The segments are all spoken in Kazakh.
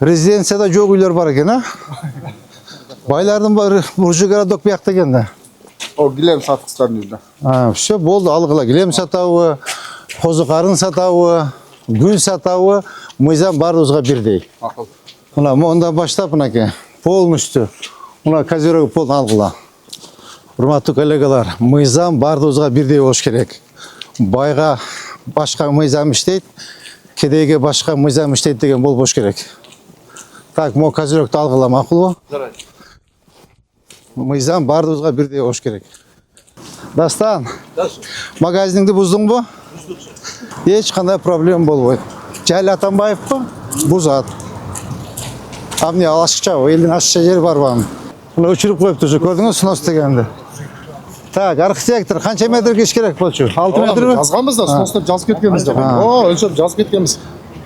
Резиденцияда жоқ үйлер бар екен, а? Байлардың бары Буржи городок бияқта екен да. О, Гилем сатқыстардың үйінде. Все, болды, алғыла. Гилем сатауы, қозықарын сатауы, гүл сатауы, мыйзам бардығызға бірдей. Ақыл. Мына, онда баштап, мынаке, полностью. Мына козерог пол алғыла. Урматтуу коллегалар, мыйзам бардығызға бірдей болуш керек. Байға башқа мыйзам иштейт, кедейге башқа мыйзам иштейт деген болбош керек. Так, мо козерогду алғыла, мақұл бо? Мыйзам бардығызға бірдей болуш керек. Дастан, магазиніңді бұздың бо? Еш қандай проблем болбойт. Жайлы Атамбаев бо? Бұзат. Амне ашықша, елдің ашықша жері бар бағым. Мұны өчіріп қойыпты же, көрдіңіз снос дегенді. Так, архитектор, қанша метр кеш керек болчу? 6 метр бе? Жазғанбыз да, сностап жазып кеткенбіз де. О, өлшеп жазып кеткенбіз.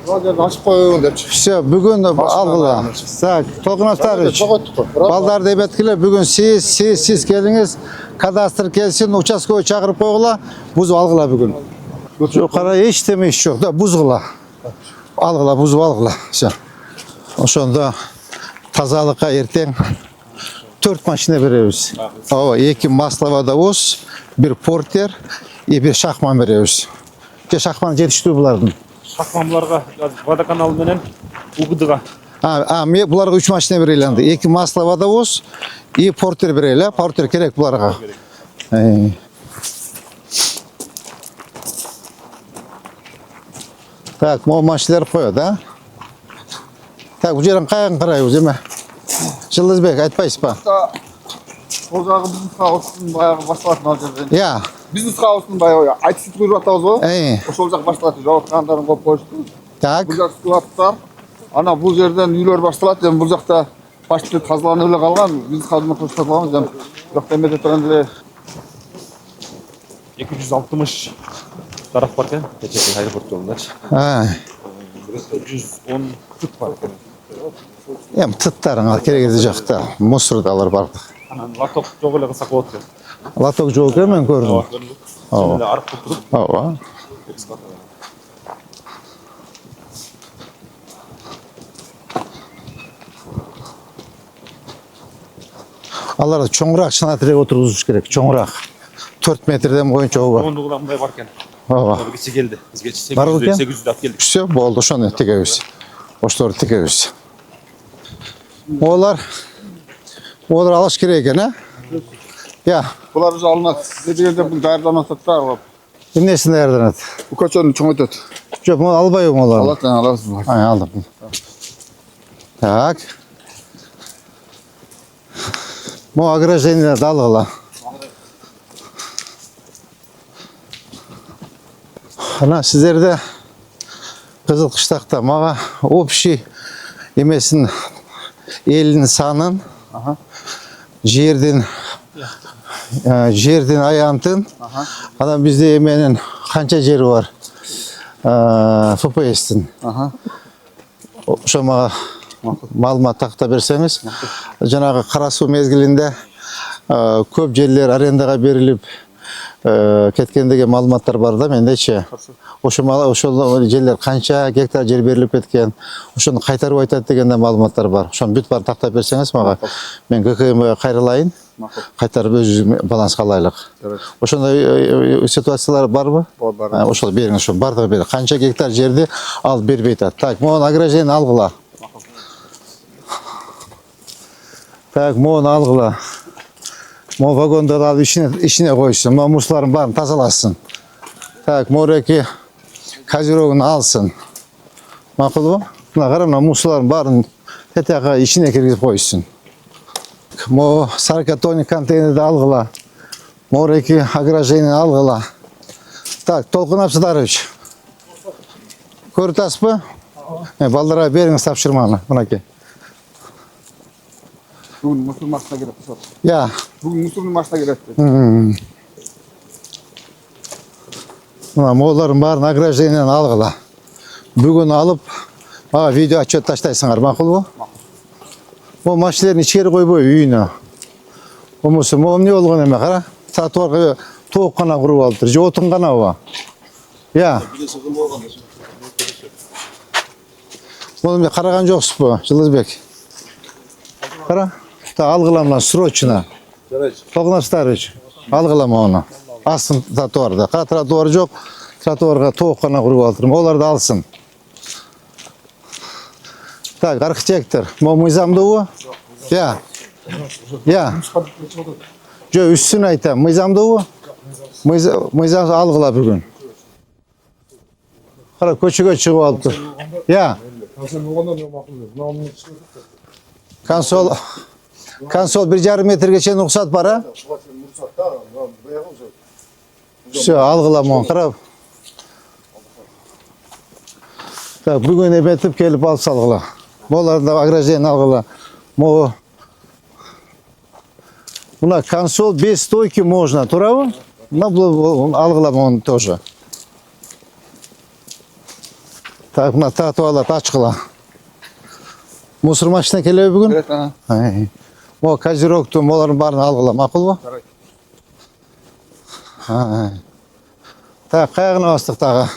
Ашып қойын деп. Все, бүгін алғыла. Так, Толқыновтарыч, балдар деп еткілі, бүгін сіз келіңіз, кадастр келсін, участковый чағырып қойғыла, бұзу алғыла бүгін. Жоқ, қара ештеме еш жоқ, да, бұзғыла. Алғыла, бұзу алғыла. Все. Ошонда тазалыққа ертең 4 машина береміз. 2 масловодовоз, 1 портер, и 1 шахман береміз. Шахман жетіштүү бұлардың. Шахманларға водоканал менен УГД-ға. Мен бұларға 3 машина берейлі. 2 масловодовоз, и портер берейлі. Портер керек бұларға. Так, мол машиналар қойы, да? Так, бұл жерін қайын қарай өземе? Жылызбек, айтпайсыз ба? Ол жағы бизнес қауысын баяғы басталатын ал жерден. Я. Бизнес қауысын баяғы айтысып қойып атауыз ғой. Ошол жақ басталатын жауапқандарын қойып қойышты. Так. Бұл жақ ситуаттар. Ана бұл жерден үйлер басталады. Бұл жақта почти тазаланып эле қалған. Бизнес қауысын қойып қалған. Бұл жақта емете тұрғанда 260 тарaf бар екен, Печекен аэропорт жолындачы. 110 түт бар екен. Ем тұттарың керегеді жақта, мусордалар барды. Латок жоқ еле қысақ болады екен. Латок жоқ екен мен көрдім. Сонда арық болып тұрып. Аларды чоңырақ шынатырек отырғызуш керек, чоңырақ. 4 метрден бойынша оба. Ондығыдан бұлай бар екен. Бізге келді. Бізге 800 ат келдік. Все, болды, шоны текеміз. Оштор текеміз. Олар алаш керек екен, а? Я. Бұлар уже алынады. Дегенде бұл дайырданады да. Несін дайырданады? Бұл көшені чоңайтады. Жоқ, мұны албай олар. Аласың. Алдым. Так. Мұ ограждение далғыла. Ана сіздерді Қызыл Қыштақта маға общий емесін елін санын, жерден аянтын, адам бізде еменің қанша жері бар ФПС-тің. Шо маға малымат тақта берсеңіз, жаңағы Қарасу мезгілінде көп жерлер арендаға беріліп, кеткендегі малыматтар бар да, мендейші. Ошол жерлер қанша гектар жер беріліп кеткен, ошоны қайтарып айтады дегенде малыматтар бар. Ошоны бүт бар тақта берсеңіз маға, мен ГКМ-ға қайрылайын, қайтарып өз балансқа алайлық. Ошондай ситуациялар бар ба? Бар. Ошол беріңіз, ошол бардығы бері. Қанша гектар жерді ал бербейді. Так, моғын ограждение алғыла. Так, моғын алғыла. Мо вагондарды алып ішіне қойсын, мо мұсларын барын тазаласын. Так, мореки козерогын алсын. Мақұл ба? Мына қара, мына мұсларын барын тетяға ішіне кіргізіп қойсын. Мо саркатоник контейнерді алғыла. Мореки ограждение алғыла. Так, Толқын Абсыдарович. Көрітасыз ба? Балдарға беріңіз тапшырманы. Мұнаке. Бүгін мұсыр машина керек. Я. Бүгін мұсырның машина керек. Мына моларын барын ограждениені алғыла. Бүгін алып, видео отчет таштайсыңар, мақұл ба? Ол машиналарын ішкері қойбой үйіне. Олмысы, ол не олған еме, қара? Сатуарға тоқ қана құрып алыптыр, же отын қана ба? Я. Bunu bir karagan joksuz bu, Yıldızbek. Kara. Da algılamla sroçuna. Toğnaştarıç. Algılama onu. Asın tratuarda. Kara tratuar yok. Tratuarga toğukana kurup aldırım. Onlar da alsın. Tak, arxitektor. Mıyzamda o? Ya. Ya. Jo, üstüne aytam. Mıyzamda o? Mıyzam algıla bugün. Kara köçüge çıkıp alıptı. Ya. Kansol 1,5 metre geçen ruhsat para. Şu algılama onu. Kara. Так, bugün ebetip gelip alsa algıla. Bolarda agrajen algıla. Mo. Бuna консоль без стойки можно, тура? На алгылама onu тоже. Так, buna tratuarlar açıkla. Musur maşına geliyor bugün. Evet ana. Mo kaziroktu, moların barını algıla. Makul mu? Tak, kayağına bastık dağı.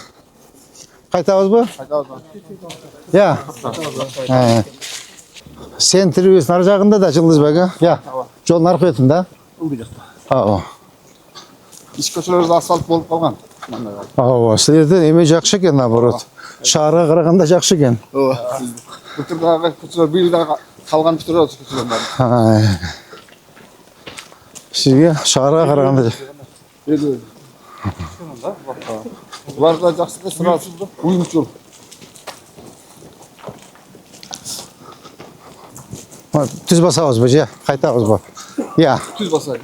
Kaytağız bu? Ya. Sen tribüs nar жағында da Yıldızbek ha? Ya. Жолдун аркы бетинде. Ооба. İç köşelerde asfalt bolup kalgan. Ооба. Силерден эме жакшы экен, наоборот. Шаарга караганда жакшы экен. Ооба. Бүтүрдөгү köşeler bir yılda kalgan бүтүрөт köşeler бар. Сизге шаарга караганда Булар да жакшы да сразу уюмчул. түз басабыз бу же, кайтабыз бу. Я. Tüz basar.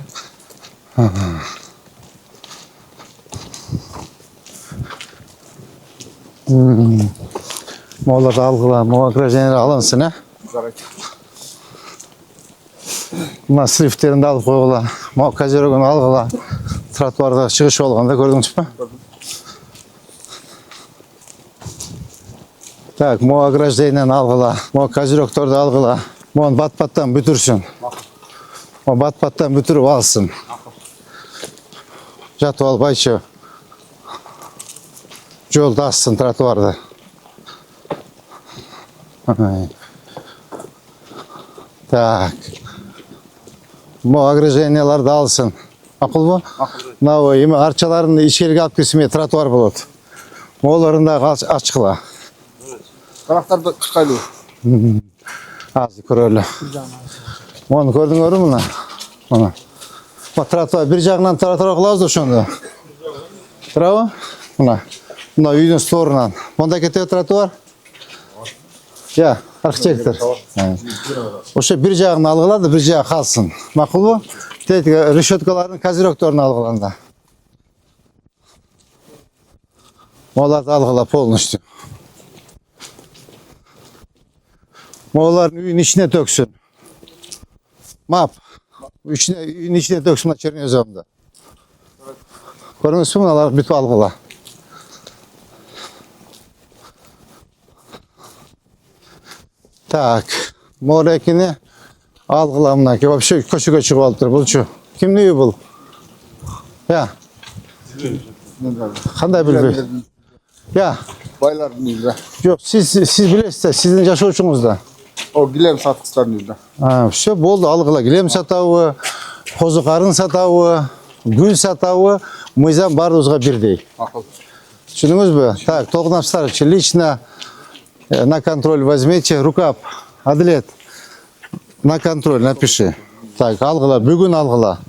Moğollarda algıla, moğol grajenleri alınsın ha. Buna sliftlerini de alıp koyula. Moğol kazirogunu algıla. Tratuarda çıkış olganda gördünüz mü? Так, moğol grajenlerini algıla. Moğol kaziroktordu algıla. Moğol bat-battan bütürsün. O bat-battan bütürüp alsın. Жатып албайчы. Жолду ассın тротуарда. Так. Mo огражденияларды алсын. Акыл бу? Мына эми арчаларын ичкерге алып келсеме тротуар болот. Оларын да ачкыла. Тарактарды чыкайлуу. Азыр көрөлү. Мону көрдүңөрбү мына? Мына. Тротуар бир жагынан тротуар кылабыз ошондо. Туурабы? Мына. Мына үйдүн сторунан. Монда кетет тротуар. Я, архитектор. Ошо бир жагын алгылады, бир жагы калсын. Макулбу? Тетиги решеткалардын козыректорун алгыланда. Оларды алгыла полностью. Олардын үйүнүн ичине төксүн. Map. Үйün içine döksün Çerniozom'da. Görüyorsunuz mu? Alar bütün algıla. Tak. Morekini algılamına ki вообще köşe çıkıp aldır bulçu. Kim ne bul? Ya. Kanday bilbi. Ya. Bayların yüzde. Yok siz bilirsiniz sizin yaşayışınızda. O gilem satıkçıların yüzde. Ha, все болду алгыла. Гилем сатабы, козу карын сатабы, гүл сатабы, мыйзам баарыбызга бирдей. Акыл. Түшүндүңүзбү? Так, Толкунов лично на контроль возьмите, рукап, Адлет, на контроль напиши. Так, алгыла, бүгүн алгыла.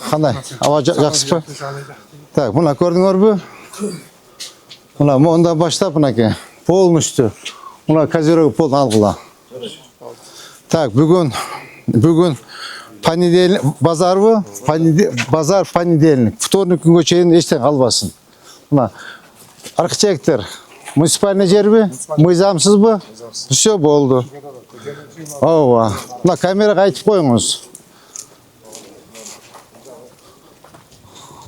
Кандай? Аба жакшысызбы? Так, мына көрдүңөрбү? Мына мондан баштап мынакей полностью. Мына козерог пол алгыла. Так, бүгүн понедельник базарбы? Базар понедельник. Вторник күнгө чейин эчтең калбасын. Мына архитектор муниципальный жерби? Мыйзамсызбы? Все болду. Ооба. Мына камерага айтып коюңуз.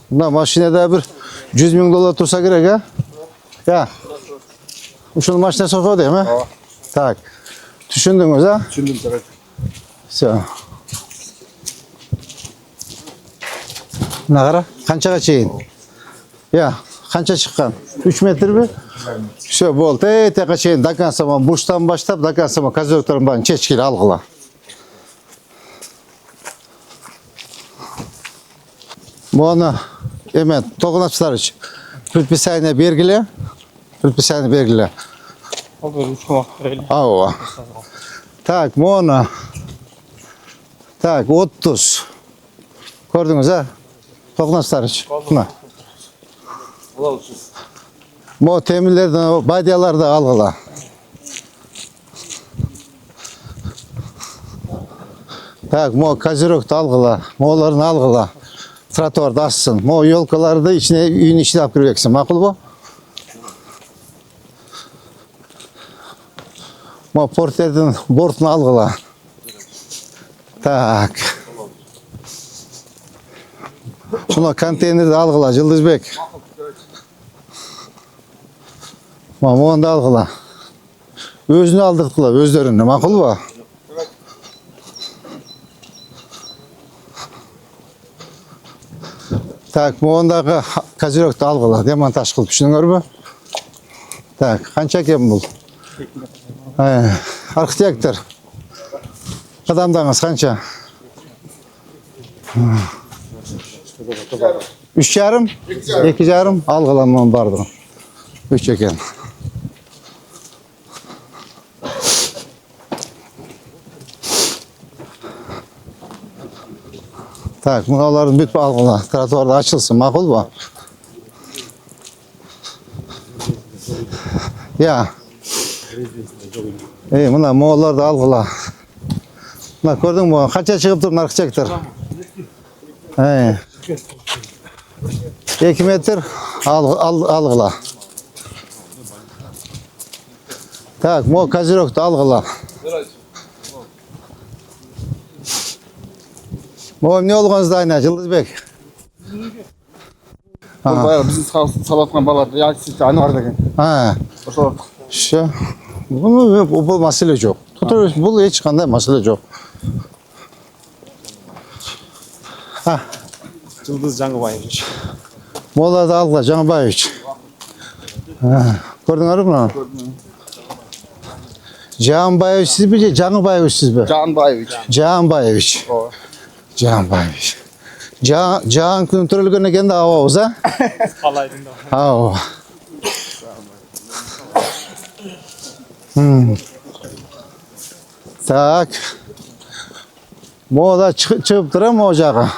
Мына машинада бир 100 000 доллар турса керек, а? Я. Ушул машина сокот эми? Так. Түшүндүңүз, а? Düşündüm tabii. Все. Мына кара, канчага чейин? Я, Qancha chiqqan? 3 metrmi? Все, bo'ldi. Taqa cheyin Dakansama bushdan boshlab Dakansama kozyoroklarni barini chechkili alg'ila. Buni emen to'g'natchilar uchun предписание belgila. Предписание belgila. Ava. Tak, buni. Tak, 30. Ko'rdingiz a? To'g'natchilar uchun. Mana. Bu temirlerden, badyalarda algıla. Tak, bu kozyorokta algıla. Mo'larını algıla. Trotuarda assın. Bu yolkaları da içine, үйün içine alıp gireceksin. Makul bu? Bu porterden bortunu algıla. Tak. Şuna konteynerde algıla, Yıldızbek. Onu da algıla. Özünü aldırdıkla, özlerini. Makul bu? Tak, ondagi kozyorokni algıla. Demontaj qilib, tushundinglar mı? Tak, qancha ekan bu? Arxitektor. Qadamdangiz qancha? 3,5? 2,5 algılanmam bardı. 3 ekan. Tak, bunların bütün algıla. Trotuarda açılsın. Makul bu? Ya. Buna moğollar da algıla. Buna gördün mü? Kaça çıkıp durun arxitektor? 2 metre algıla. Tak, bu kozyorokta algıla. Bu ne olğanızda ayna Yıldızbek? Bu bayağı bizim salatkan balar. Ya siz aynı var degen. Ha. Oşo. Şu. Bu mesele yok. Tutuyoruz. Bu hiç qanday mesele yok. Ha. Yıldız Жаңғыбаевич. Molla da algıla Жаңғыбаевич. Ha. Gördüңөр mü? Жаңғыбаевич siz mi? Жаңғыбаевич siz mi? Canbayeviç. Жаңғыбаевич. O. Canbayeviç. Can kontrolgöne kendi avuz ha? Alaydın da. Ava. Tak. Moda çıkıp duram ocağa.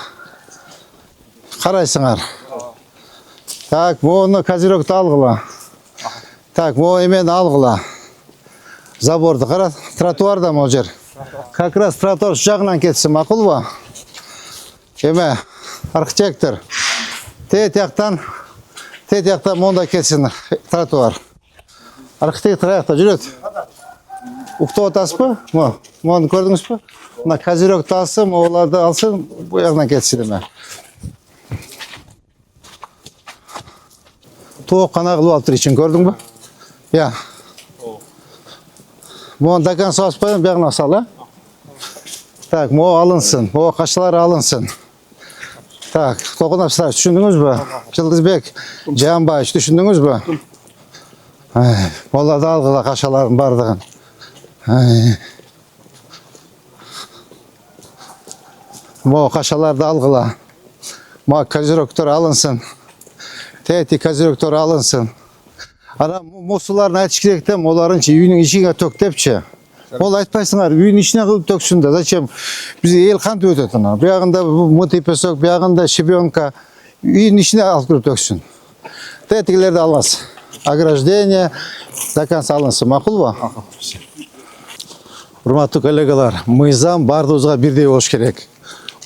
Qaraysыңар. Tak, bunu kozyorokta algıla. Tak, bu emen algıla. Zabordu qara, trotuarda mı o yer? Как раз trotuar şu жағынан ketsin, maqul bu? Eme, arxitektor. Tet yaqtan monda ketsin trotuar. Arxitektor ayaqta жүрөт. Uqtap otasызбы? Bunu gördünüzbü? Mına kozyorokta alsın, oğlarda alsın, bu yaqdan ketsin eme. Toğuk qana qılıp alıp için gördün mü? Ya. Bunu dakan sağıspayın, bir yaqına sal, ha? Tak, bu alınsın, bu qaşaları alınsın. Tak, to'g'natchilar tushundingiz mi? Yıldızbek, Canbayeviç tushundingiz mi? Bolada algıla qaşaların bardığın. Bu qaşalar da algıla. Bu kozyoroktor alınsın. Teti kozyoroktor alınsın. Ana musularını aytış керек de, onların үйünün içine tök depçi. Ol aytpayсыңар, үйün içine kılıp töksün de. Зачем? Bize el kantı ötütün. Bir yağında mutipesok, bir yağında şibiyonka. Үйün içine alıp kılıp töksün. Tetikiler de almaz. Ограждение до конца alınsın. Makul bu? Hurmatlı kollegalar, mıyzam bardozga birдей болуш керек.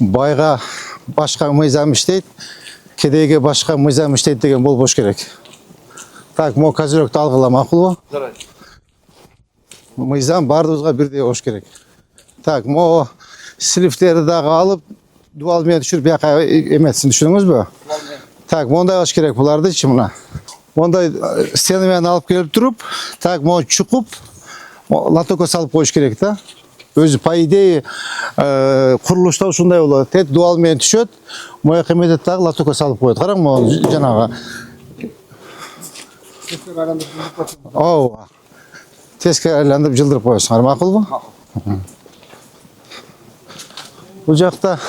Bayga başka mıyzam işleyt, kedeyge başka mıyzam işleyt degen болбош керек. Так, мо kozyorokta algıla, makul bu? Mıyzam bardozga birдей болуш керек. Так, мо slifleri dağı alıp dualmaya düşürüp bir yaka emetsin, düşündünüz mü? Tak, monday alış керек bulardı için buna. Monday stenomen alıp gelip durup, tak, мо çukup, latoko salıp koyuş керек da. Özü по идее kuruluşta ушундай болот. Tet dualmaya düşöt, moya kıymet dağı latoko salıp koyut. Qarang, mo janağı Ооба. Teskari aylantirib jildirib qo'yasizlar, ma'qulmi? Bu жақта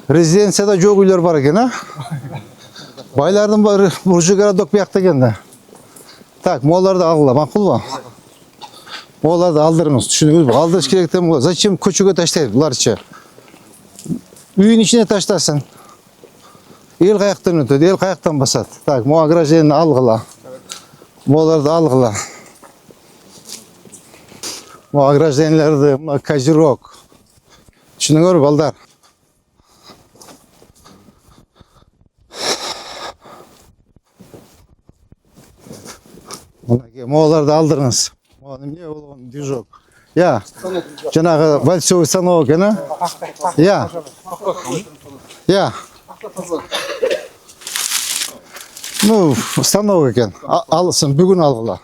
резиденцияда жоқ үйлер бар екен, а? Байлардың бары буржуй городок бияқта екенде. Так, моларды алғыла, мақұл ба? Моларды алдырыңыз, түсініңіз бе? Алдырыш керектен болады. Зачем көшеге таштайды бұларша? Үйін ішіне таштасын. Ел қаяқтан өтеді, ел қаяқтан басады. Так, мо ограждениені алғыла. Моларды алғыла. Мо ограждениелерді, мо козерог. Түсініңіз бе, балдар? Моларды алдырыңыз. Не болған движок. Я, жаңағы большой станок, не? Я. Я. Ну, станок екен. Алсын, бүгін алғыла.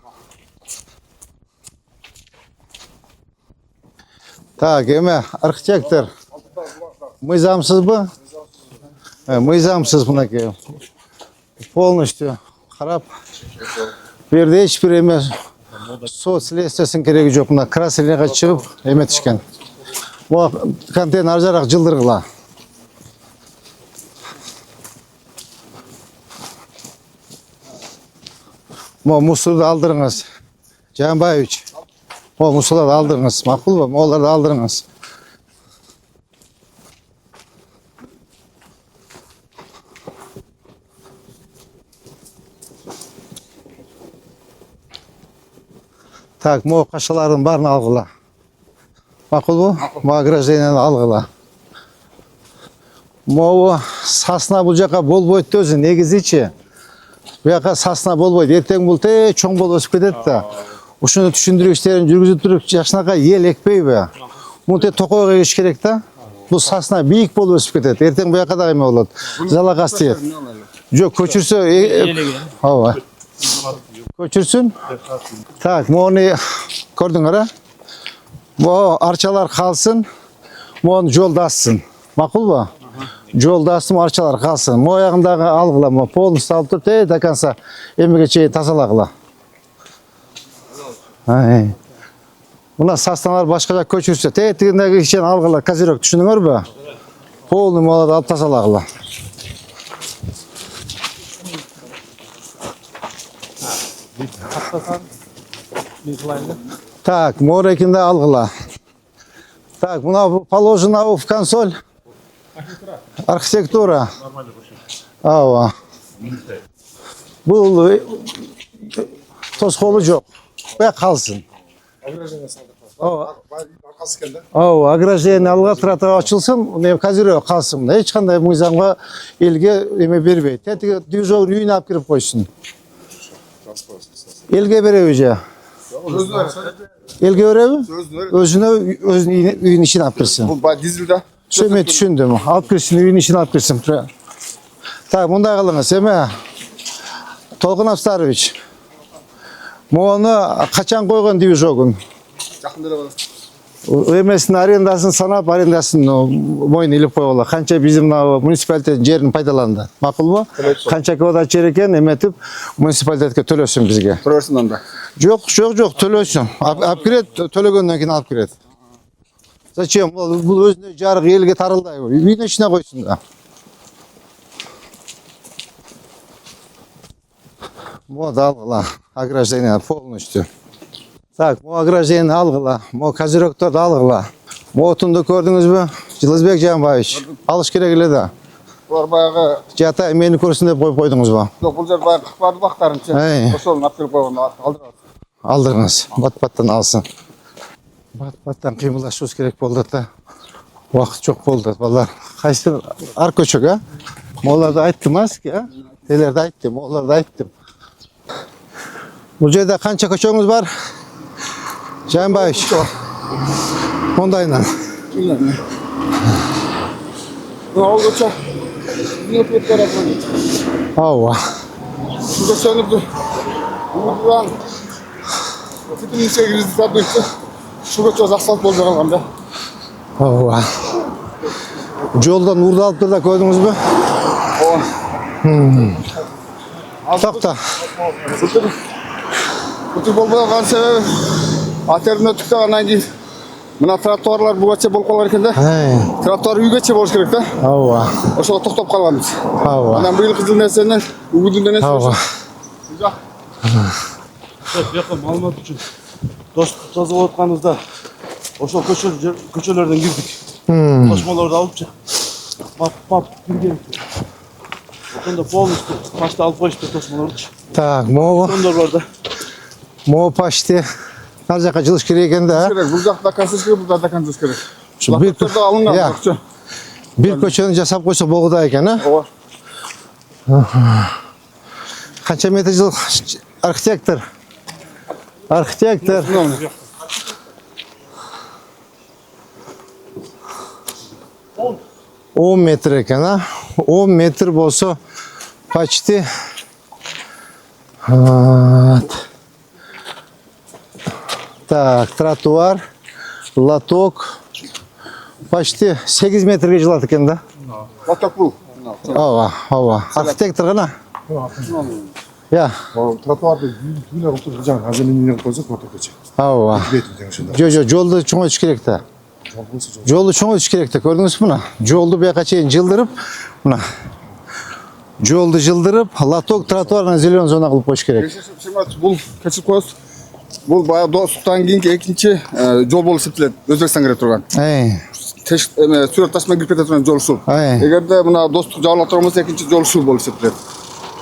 Так, еме, архитектор. Мыйзамсыз бы? Мыйзамсыз бұнеке. Полностью қарап. Берде ешбір емес. Сот следствиясын керегі жоқ. Мына красилияға шығып, емет ішкен. Бұл контейнер аржарақ жылдырғыла. Бұл мұсырды алдырыңыз. Жанбаевич. Бұл мұсырларды алдырыңыз. Мақұл ба? Оларды алдырыңыз. Так, мо қашалардың барын алғыла. Мақұл бұл? Мо ограждениені алғыла. Мо сасына бұл жаққа бол бойды өзі, негізіче. Бұл жаққа сасына бол бойды. Ертең бұл чоң бол өсіп кетеді да. Ушыны түшіндіргіштерін жүргізіп тұрып, жақшынаға ел екпей бе. Мұны тоқойға еш керек та. Бұл сасына бейік бол өсіп кетеді. Ертең бұл жаққа да еме болады. Жалаға істейді. Жоқ, көшірсе... Көчірсін? Так, мұны көрдің әра? Мұ арчалар қалсын, мұны жолдасын. Мақұл ба? Жолдасын, арчалар қалсын. Мұ аяғындағы алғыла, мұ полностью алып тұрды, до конца емеге чейін тазалағыла. Мұна састаналар башқаға көчірсе, тегіндегі ішен алғыла, козерог түшінің ба? Полный молады алып тазалағыла. Так, морекинде алғыла. Так, мына положена в консоль. Архитектура. Ава. Бұл тосқолы жоқ. Бәк қалсын. Ограждение алға тұратыға açılsın, козерог қалсын. Ешқандай мыйзамға елге еме бербейді. Тәтіге движок үйін алып кіріп қойсын. Елге бере өже. Елге бере өже? Өзіне үйін ішін алып кірсін. Бұл дизелда? Сөйме түшіндім. Алып кірсін, үйін ішін алып кірсін. Так, мұндай қылыңыз, еме. Толқын Австарович. Мұны қачан қойған движогын? Жақындыра бар. Емесін арендасын санап, арендасын мойын иліп қойғыла. Қанша bizim муниципалитет жерін пайдаланды. Мақұл ба? Қанша квадрат жер екен, еметіп муниципалитетке төлөсін бізге. Төлөсін онда? Жоқ, төлөсін. Алып кіреді, төлегеннен кейін алып кіреді. Зачем? Бұл өзіне жарық елге тарылдай. Үйін ішіне қойсын да. Мода алғыла. Ограждение полностью. Так, мо ограждение алғыла, мо козерогтарды алғыла. Мо отынды көрдіңіз бе? Жылызбек Жанбаевич, алыш керек еледі. Бұлар баяғы... Жата, мені көрсін деп қойдыңыз ба? Жоқ, бұл жер баяғы қықпарды бақтарын ше. Осылын апкеліп қойған алдырыңыз. Алдырыңыз, бат-баттан алсын. Бат-баттан қимылдашуыз керек болды да. Уақыт жоқ болды, балар. Қайсы ар көшік, а? Моларды айттым, а? Телерді айттым, моларды айттым. Бұл жерде қанша көшіңіз бар? Жанбаевич, ондайынан. Ол көші, не өтпеттер атынан. Ауа. Бұл көшеніпті. Бұдан 2008 сәтмекті. Шу көші жақсалып болды қалғанда. Ауа. Жолдан ұрды алып тұрда көрдіңіз бе? Tokta. Kutu bolmagan sebebi aterden ötüp de andan keyin mına trottoarlar bugacha bolup kalgan eкен да. Trottoar үйгече болуш керек да. Ооба. Ошого токтоп калганбыз. Ооба. Анан быйыл кызыл нерсенен үгүдүн нерсе. Ооба. Бияка маалымат үчүн достук тазалап атканыбызда ошол көчөлөрдөн кирдик. Тошмолорду алып пап кирген. Ошондо полностью почти алып коюшту тошмолорду. Так, могу. Ондор бар да. Могу почти. Нар жака жылыш керек экен да. Керек, бул жакта касыш керек, бул жакта касыш керек. Şu bir Лактарда алынган Ya. акча. Bir köçeni жасап койсок болгудай экен, а? Ооба. Канча метр жыл архитектор. Архитектор. 10 метр экен, а? 10 метр болсо почти так, тротуар, лоток почти 8 метрге жылат экен да. Лоток бул. Ооба, ооба. Архитектор гана. Я. Тротуарды үйлер отуруп жаңа аземинен койсок мотокече. Ооба. Бетинден ошондо. Жолду чоңойтуш керек да. Жолбосу Жолду чоңойтуш керек да. Көрдүңүзбү мына? Жолду бияка чейин жылдырып, мына. Жолду жылдырып, лоток тротуарына зелёный зона кылып коюш керек. Бул кечип коебуз. Бул баягы достуктан кийинки экинчи жол болуп эсептелет. Өзбекстан кире турган. Сүрөт ташма кирип кете турган жол ушул. Эгерде мына достук жабыла турган болсо экинчи жол ушул болуп эсептелет.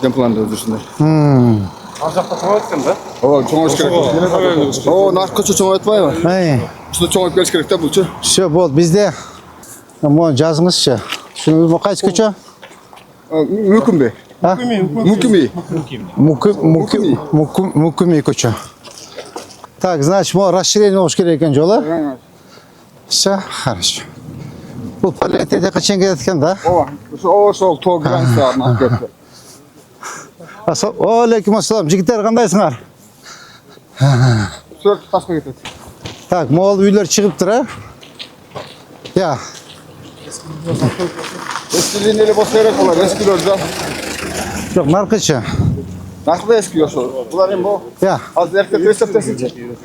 Демпланда өзүшүндөй. Ар жакта чоңойтуп экен да. Ооба, чоңойтуш керек. Оо, наркы көчө чоңойтпайбы? Ушуну чоңойтуп келиш керек да булчу. Всё, болду. Бизде мону жазыңызчы. Шуну кайсы көчө? Мүмкүнбү? Мүмкүнбү? Мукуми көчө. Так, значит, могу расширение болуш керек экен жолу. Всё, хорошо. Бул полиэтель качан кетет экен да? Ооба, ошол тоо границаларына кетти. Алейкум ассалам. Жигиттер кандайсыңар? Сүрөт ташка кетет. Так, могул үйлөр чыгыптыр, а? Я. Eski lineli bolsa керек булар, eskilер да. Жок, наркычы. Наркы eski ошол. Булар эми бу. Я. Азыр эртең рецептесинчи.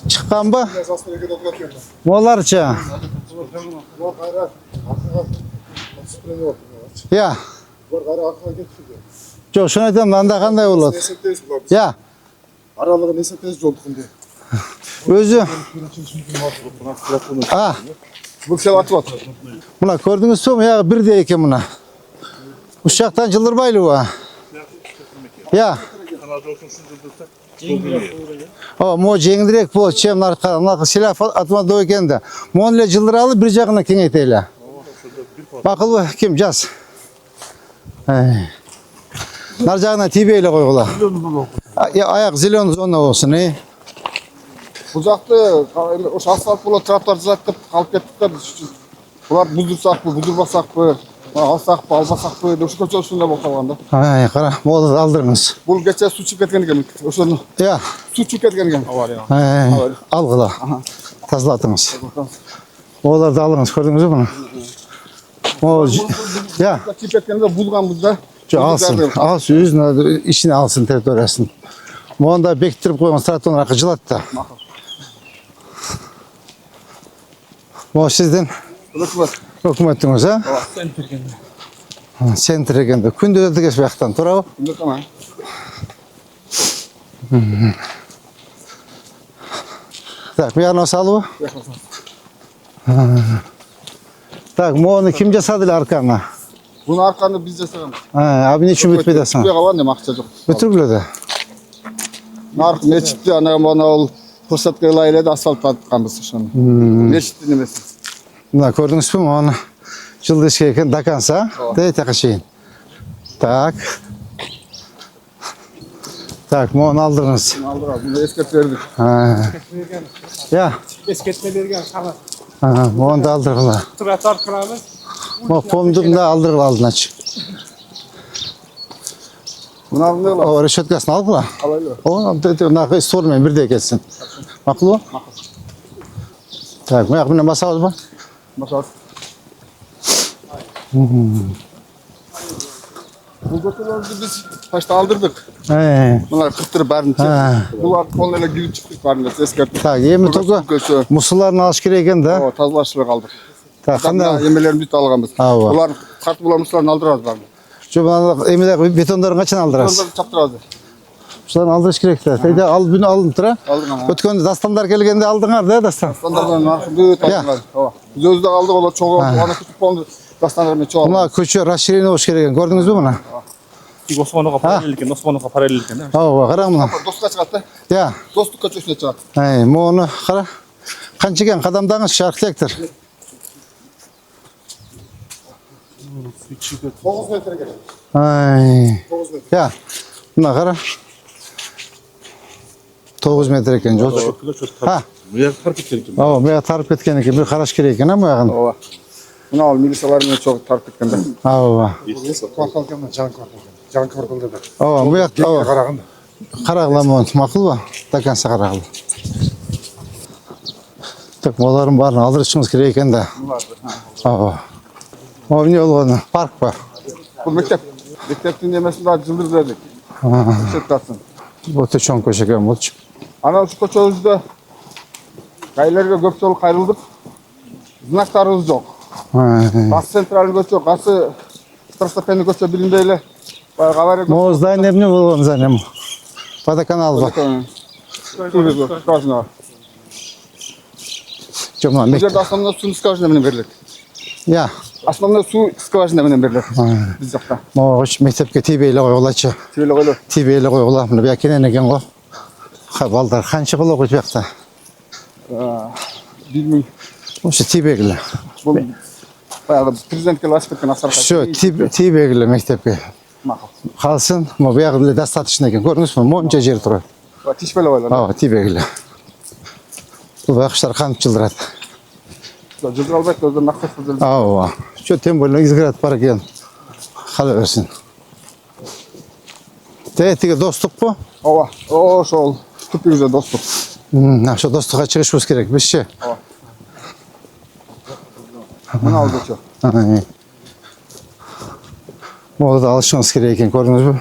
Чыкканбы? Моларчы. Я. Жок, шуну айтам, анда кандай болот? Я. аралыгын эсептейсиз жолдукунду. Өзү. Бул сел атып атат. Мына көрдүңүзбү? Мына бирдей экен мына. Ушактан жылдырбайлыбы? Я. О, мо жеңилирээк болот, чем наркы силaf атмадуу экен да. Мону эле жылдыралы, бир жагына кеңейтели. Макулбу, ким жаз? Нар жагына тийбей эле койгула. Аяк зеленый зона болсун, Бул жакты ош асфальт болот, тротуар жасап деп калып кеттик да биз үчүн. Булар буздурсакпы, буздурбасакпы, алсакпы, албасакпы, ошо көчө ушундай болуп калган да. Кара, молду алдырыңыз. Бул кече суу чыгып кеткен экен. Ошону Я. суу чыгып кеткен экен. Алгыла. Тазалатыңыз. Оларды алыңыз, көрдүңүзбү муну? Я. Чыгып кеткенде булганбыз да. Алсын, өзүнүн ичине алсын территориясын. Монда бекиттирип койгон тротуар аркы жылат да. Могу сиздин өкмөтүңүз, Центр экенде. Күндө өтөгөс бияктан, туурабы? Күндө тамам. Так, бияна салыбы? Так, мону ким жасады эле аркаңа? Буну арканы биз жасаганбыз. Эмне үчүн бүтпөй атасың? Бүтпөй калган эми акча жок. Бүтүргүлө да. Нарк мечитти ана ол фурсатка ылай эле асфальт атканбыз ошону. Мечиттин эмеси. Мына көрдүңүзбү, мону жылдыш керек экен до конца. Дайте чейин. Так. Так, мону алдырыңыз. Алдырабыз, муну эскертип бердик. Я. Esketme bergen kanat. Мону да алдыргыла. Тротуар кырабыз. Мо помдум да алдыргыла алдыначы. Муну алдын эле. О, решеткасын алгыла. Алайлы. О, накы стор менен бирдей кетсин. Макулбу? Так, маяк менен басабызбы? Басабыз. Bu götürlerimizi biz taşta aldırdık. He. Bunlar kırtırıp barını Ha. çektik. Bunlar kollarıyla girip çıktık barını eskerttik. Tak, yemi tozu musullarını alış gerek ekan da. O tazlaştırıp aldık. Tak, Qanday qanday? yemelerimizni yutib alganmiz. Ava. Ular tartib olmuşlarını aldırarız barını. Şu bana emeler betonların kaçın aldırasız? Onları çaptırarız. Şularni aldırış kerak da. Teyde al buni alınıp tura. Aldık ama. Ötkende dastanlar kelgende aldыңар da dastan. Standartdan narxı büyük aldılar. Biz özde aldık olar çoğu. Ona küçük boldu. Dastanlarını çoğu. Buna köçü расширение болуш керек ekan. Gördünüz mü bunu? Тик Османовго параллель экен, Османовго параллель экен. Ава, qarang buna. Dostluğa çıkarttı. Ya. Dostluk köşesine çıkarttı. Ay, bunu qara. Qancha ekan qadamdağınız arxitektor. 9 metre gerek. Ay. 9 metre. Ya. Buna qara. 9 metre ekan jol. Ha. Bu yer tarp etken eкен. Ава, bu yoq tarip ketgan ekan. Bir qarash kerak ekan bu yog'ini. Ova. Bunu al milisalarına çok tartib etkende. Ава. Korkalganda can korkuldu. Can korkuldu da. Ава, bu yoqda ava. Qaraganda. Qaraqlamon ma'qulmi? Dakansa qaraqli. Tak, moların barini aldırışımız kerak ekan da. Ava. O ne olğаны? Park var. Bu mektep. Mekteptin yemesini daha cıldır verdik. Şirktatsın. Bu da çoğun köşe ekan bu. Ana şu koçağızda kaylarga köp jol kayrildik. Znaklarımız yok. Gaz sentralini köçü, gazı Strastapeni köçü bilindeyle. Gavare Mozdayın ne bolğan zanem. Vodokanal var. Skajına. Jomna Bu mektab. yerde aslında su skajına menen berilir. Ya. Aslında su skajına menen berilir. Biz jakta. Moğuş mektepke tibeyle koyulaçı. Şöyle koyulu. Tibeyle koyula. Bunu bir kenen eken go. Ha balдар qancha qilib o'qib yoqda. Bilmiyorum. O'sha tibegli. Bu bayağı prezidentke laşıp etken asar Shu tibegli mektepke. Qalsin, bu yoqda достаточно ekan. Ko'rdingizmi? Moncha yer turadi. Tişbele koyulu. Ha, tibegli. Bu baxshlar qancha childiradi. Cıldır albayt özden naqsat cıldır. Ha, shu tembolni izgiradi bor ekan. Qalaversin. Tetiga do'stlik bu. Ova. O şol. Tüpü güzel dostluk. Shu do'stlikqa chiqishimiz kerak bizchi. Bunu al geçiyor. Moda alışınız kerak ekan, ko'rdingizmi?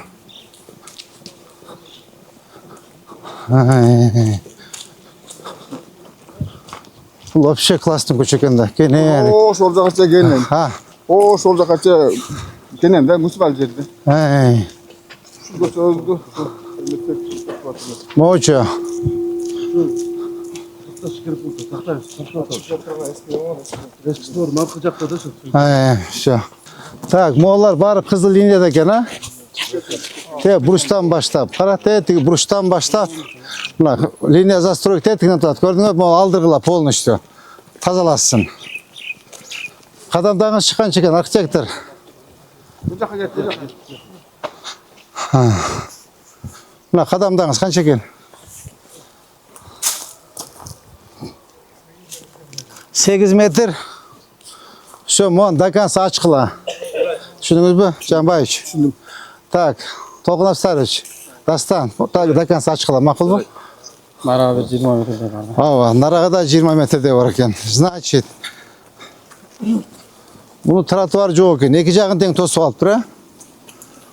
Bu вообще классный ko'cha ekanda. Keyin. O şol jagacha gelin. Ha. O şol jagacha genen de musibal жерде. Ay. Şu koça özdü. Mocha. Ay, shu. Tak, mo'g'lar bari qizil liniyada ekan, ha? Buruşdan başlab, qara, tegi buruşdan başlab. Buna liniya застройка tetikdan turadi. Ko'rdingizmi? Mo'l aldırgıla polностью. Tazalasın. Qadamdağınız chiqqancha ekan, arxitektor. Bu jaka ketdi. Buna qadamdağınız qancha ekan? 8 metr. Şu mon dakansa açıqla. Tushundingizmi, Janbayevich? Tushundim. Tak, To'lqinov Dastan, dakansa açıqla, ma'qulmi? Narada 20 metrede var. Ava, narag'ida 20 metrda bor ekan. Значит, buni trotuar yo'q ekan. Ikki jag'ini teng to'sib olib tur-a.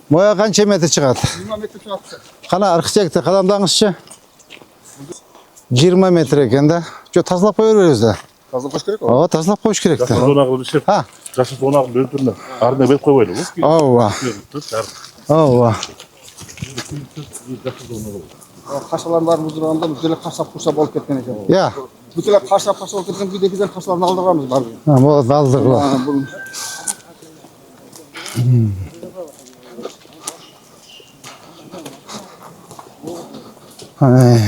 Moya qancha metr chiqadi? 20 metre çıkarttı. Qana arxitektor qadamdağınızchi? 20 metr ekanda. Shu tozalab qo'yaverasiz-da. Fazla koş gerek o. Ava, tozalab qo'yish kerak-da. Zonagı bir şey. Ha. Жашы zonagı бөлтүрүнө. Арына бет койбойлу. Ava. Ava. Kaşalar var muzurağında bu tele kaşap kuşap olup ketken ekan. Ya. Bu tele kaşap olup ketken bir de güzel kaşalarını aldırgamız var. Ha, bu aldırgıla. Bu Ay.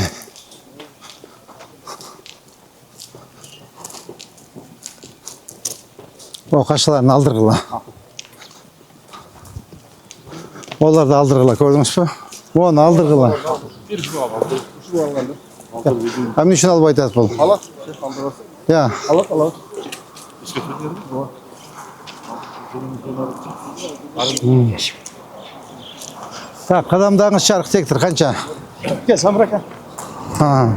O kaşlarını aldırgıla. Onlar da aldırgıla, gördünüz mü? Bu onu aldırgıla. şu algandı. Hem için alıp aytadi bu. Halat aldırası. Ya. Halat. Tak, qadamdağınız arxitektor qancha? Gel Samraka. Ha.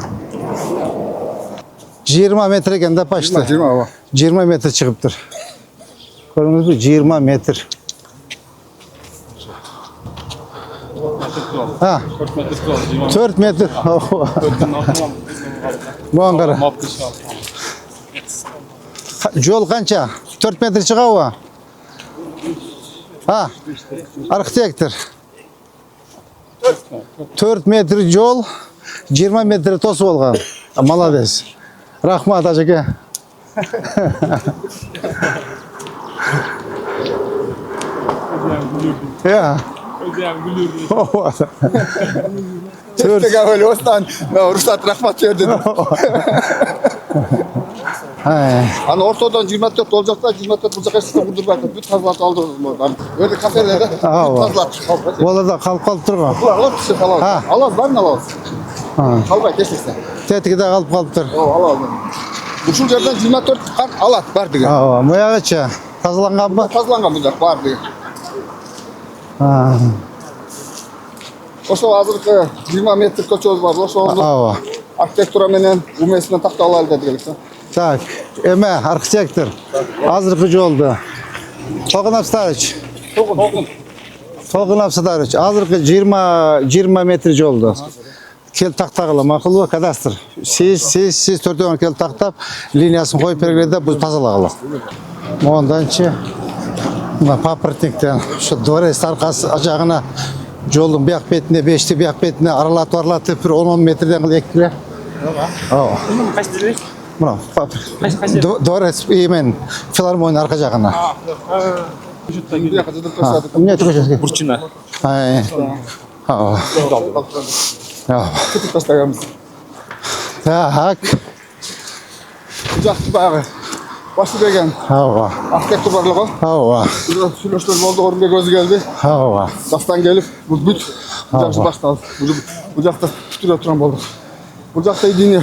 20 metr ekanda почти. 20 hava. 20 metr chiqibdir. Ko'rdingizmi? 20 metr. Ha. 4 metre kaldı. 4 metr. Buған қара. Жол қанша? 4 метр шығауы? Ha, архитектор. 4 метр жол, 20 метр тосып болған. Молодец. Рахмат, ажеке. Ya. Teptege öyle ostan ruhsat rahmat verdin. Ana ortadan 24 olacaklar, 24 bulacak eşitten kurdurmak. Bütün tazlat aldırdım. Böyle kafelerde bütün tazlat. Оларда қалып тұрған. Alıp bir şey falan. Ha. Alaz var mı alaz? Kalbay kesilsen. Тетігі де қалып тұр. Alaz. Bu yerden 24 kart alat var diye. Мұяғыча тазаланған ба? Tazlangan bulacak var diye. Oso hazırlıklı 20 metre koçoz var. Oso onu arkitektura menen umesinden taktalar dedik. Так, эме архитектор. Азыркы жолду. Тогун Абсатарович. Тогун Абсатарович. Азыркы 20 метр жолду. Кел тактагыла макулбу кадастр. Сиз төртөөн кел тактап, линиясын коюп бергенде бул тазалагыла. Монданчы мына папоротниктен ушу дворец аркасы жагына жолдун бияк бетине, бешти бияк бетине аралатып бир 10 метрден кылып эккиле. Ооба. Мына дворец имен филармония арка жагына. Эмне түгөшөсү? Бурчина. Так. Жақсы бағы. Басы деген. Архитектор барлығы. Сүйлөштөр болды, орынбек өзі келді. Жақтан келіп, бұл бүт. Бұл жақсы башталды. Бұл жақта күтіре тұран болдық. Бұл жақта едіне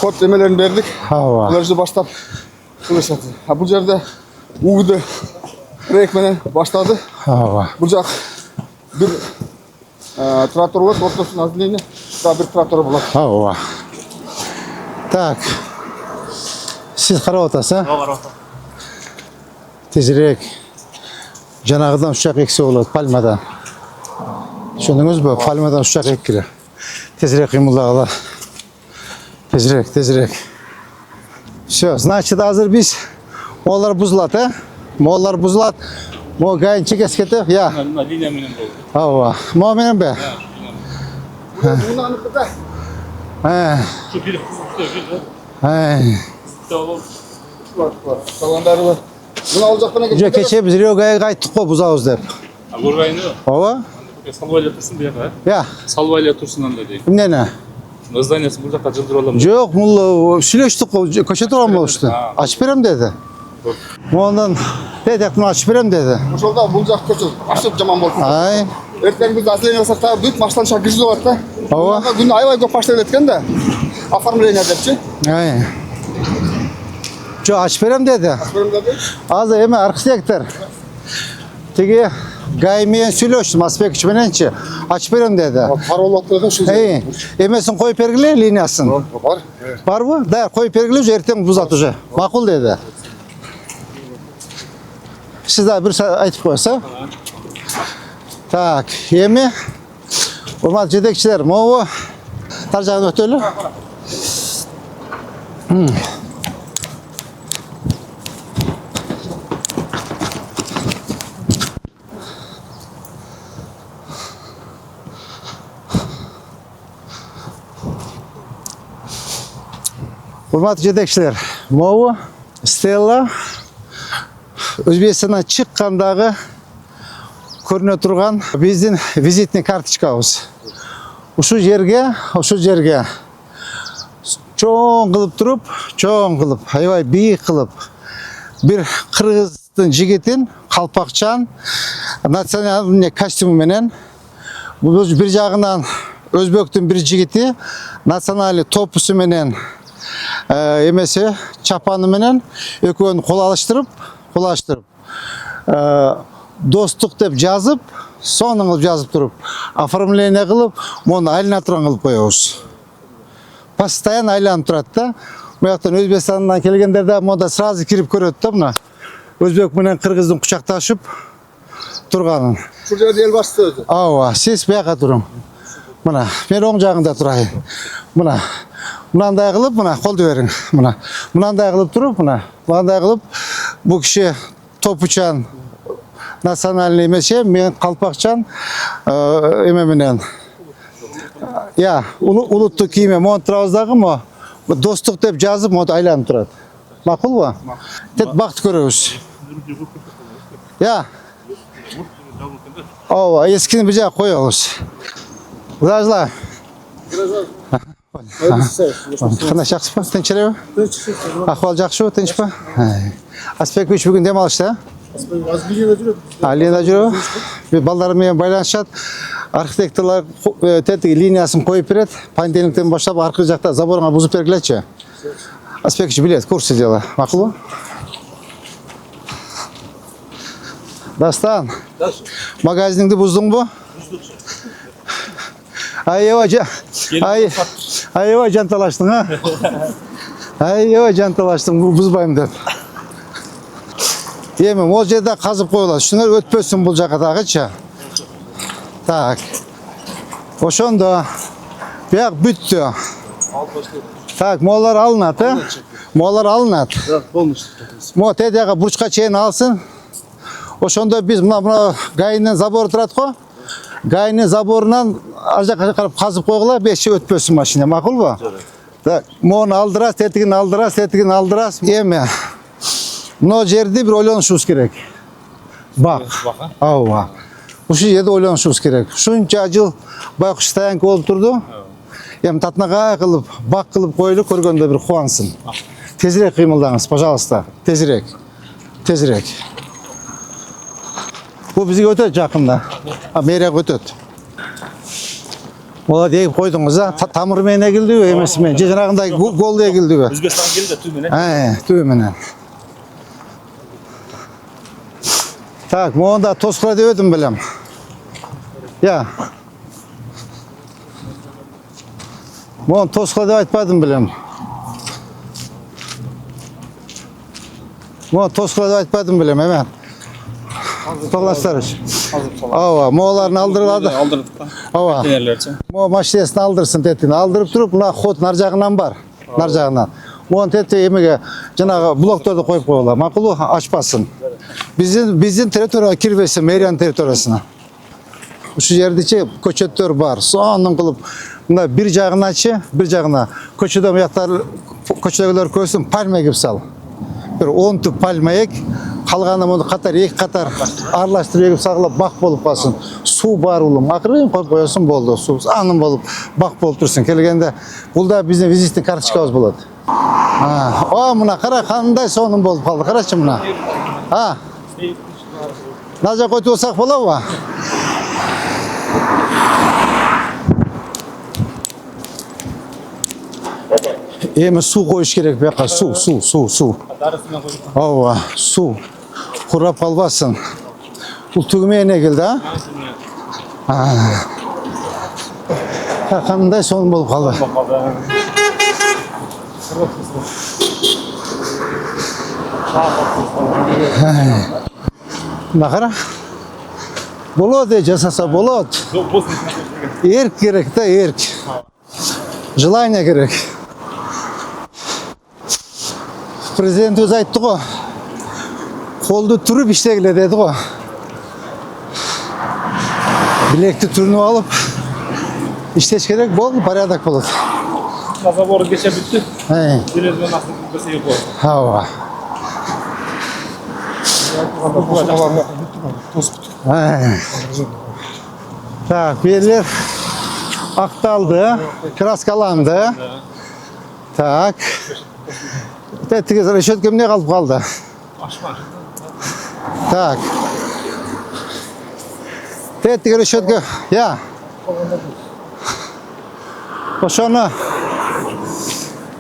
код емелерін бердік. Бұл жерде баштап қылышады. Бұл жерде уғыды рейкменен баштады. Бұл жақ бір тротуар болады, ортасын азылейіне. Бір тротуар болады. Так. Siz қарап отырсыз, тезірек жаңағыдан ұшақ ексе болады, пальмадан. Шөндіңіз бі, пальмадан ұшақ еккілі. Тезірек қимылдағыла. Тезірек. Все, значит, азыр біз олар бұзылады, олар бұзылады. Мо ғайынчы кескеті, я. Линия менен болды. Мо менен бе? Bunu anıklıda. Şu bir Salonları var. Bunu alacak bana Же кеше біз Риогa'ya қайттық қой бұзауыз деп. Горгайны. Ова? Салвайля тұрсын бұяқа. Я. Салвайля тұрсынан да дейді. Кімнені? Зданиесі бұл жаққа жылдырып аламын. Жоқ, бұл сүйлештік қой, көше тұрған болышты. Açıp берем деді. Ondan dedik bunu açıp берем деді. Bu жолда бұл жақ көші ашып жаман болды. Ертең біз әзілен жасақ та бүт маштан шақ кіргізіп болады да. Ова? Күні айбай көп паштан еткен да. Оформление депші. Жоқ, açıp берем деді. Азы еме архитектор. Теге Гаймен сүйлештім, Аспекіч мененші. Açıp берем деді. Паролаттырдың şu. Емесін қойып бергіле линиясын. Бар. Бар bu? Да, қойып бергіле, ертең бұзат уже. Мақұл деді. Siz daha bir айтып қойса. Так, еме. Урмат жетекшілер, моу тар жағын өтелі. Урмат жетекшілер, моу Стелла Өзбекстаннан шыққандағы көріне тұрған біздің визитный карточкабыз. Ушу жерге чоң қылып тұрып, аябай биік қылып, бір қырғыздың жігітін, қалпақчан, национальный костюмы менен, бір жағынан өзбектің бір жігіті, национальный топусы менен, емесе чапаны менен, екеуін қол алыштырып, достық деп жазып, соның қылып жазып тұрып, оформление қылып, мұны айлана тұран қылып қойауыз. Постоянно айланып тұрады да. Мұяқтан Өзбекстаннан келгендерде мұнда сразу кіріп көреді да мұна. Өзбек менен қырғыздың құшақташып тұрғанын. Şu жерде ел басты өзі. Ава, сіз бияқа тұрың. Mına, men oң жағында тұрайын. Mına, mınanday qılıp, mına, қолды берің. Mına, mınanday qılıp тұрып, mına, mınanday qılıp, bu kişi Topuçan, nasionalny emese, men Qalpaqçan, ememinen. Ya, uluttu kiyime, Montrauzdagı mı? Dostluk dep жазып, onu aylanıp turadi. Maqul bu? Tet baxt көрөбүz. Ya. Ova, eskini bir joyga qo'yamiz. Grazlar. Qanday yaxshimi? Tinchlikmi? Ahvol yaxshimi? Tinchmi? Aspekovich bugun dam olishda. Aliyada жүрөбү. Bir ballarım bilan байланышат. Arxitektorlar tetik liniyasini qo'yib beradi. Понедельниктен boshlab arqa жақта заборға buzib bergilarchi. Aspekovich bilет, курсы дела. Maqulmi? Dastan. Magaziningni buzdingmi? Buzduk. Ayeva jantalashding ha? Ayeva jantalashding, buzmayman deb. Yemem, o yerda qazib qo'yiladi. Shular o'tpesin bu joqqa tag'icha. Tak. O'shanda buyoq bitdi. Tak, mollar alınadi. Mollar alınadi. Mo tediyaga burchqa cheyin alsin. O'shanda biz buna gayindan zabor turadi-ku. Gayinning zaboridan arjaqqa qarab qazib qo'yg'lar, 5 o'tpesin mashina. Ma'qul bu? Tak, moni aldiras, tetigini aldiras. Yeme. Buna yerda bir o'ylanishimiz kerak. Bak. Ava. O'sha yerda o'ylanishimiz kerak. Shuncha yil bayqush tayank bo'lib turdi. Hem tatnaqa qilib, bak qilib qo'yilib ko'rganda bir quvonsin. Tezroq qiymildangiz, пожалуйста. Tezroq. Bu bizga o'tadi yaqinda. Meriyaga o'tadi. Ola deyip qo'ydingiz ha, tamir men egildi emasmi? Janag'inday gol egildi. O'zbekiston keldi tümene. Tümene. Tak, monda to'sqira deb edim bilam. Ya. Mon to'sqira deb aytmadim bilam. Mon to'sqira deb aytmadim bilam, hemen. To'g'lashtirish. Ava, mo'larni aldırıldı. Aldırdık da. Ava. Mo mashinasini aldırsın tetini. Aldırıp turup, buna xot narjağından var. Narjağından. Mon teti emege janağı bloktorda qo'yib qo'yinglar. Ma'qul, açmasın. Bizim territoriyaga kirbesin, meriyan territoriyasına. Şu yerdeçi koçetler var. Sonun qilib, bunda bir jag'inachi, bir jag'ina ko'chada buyoqlar ko'chadagilar ko'rsin, palma ekib sal. Bir 10 tüp palma ek, qalg'ani buni qatar, iki qatar aralashtirib ekib saqlab baq bo'lib qolsin. Suv bar ulum, aqrin qo'yib qo'yasin bo'ldi. Suv anim bo'lib, baq bo'lib tursin. Kelganda bunda bizning vizitning kartochkamiz bo'ladi. Ha, buna qara qanday so'nim bo'lib qoldi. Qarachi buna. Ha. Naja qo'yib olsak bo'ladimi? Emi suv qo'yish kerak bu yoqqa. Suv. Ava, suv. Qurab qolmasin. Bu tugmayne keldi, ha? Ha, qanday so'nim bo'lib qoldi. Naqara? Bo'ladi, jasasa bo'ladi. Erk kerak-da, erk. Желание kerak. Prezident o'zi aytdi-ku. Qo'lda turib ishlaglar dedi-ku. Bilekni turinib olib ishlash kerak bo'ldi, порядок bo'ladi. Zabor geçe bitti. Dilezme nasıl bitmesi yok oldu. Hava. Tak, yerler aktaldı, kraskalandı. Tak. Tetik reşetkem ne kalıp kaldı? Tak. Tetik reşetkem, ya. Boşana.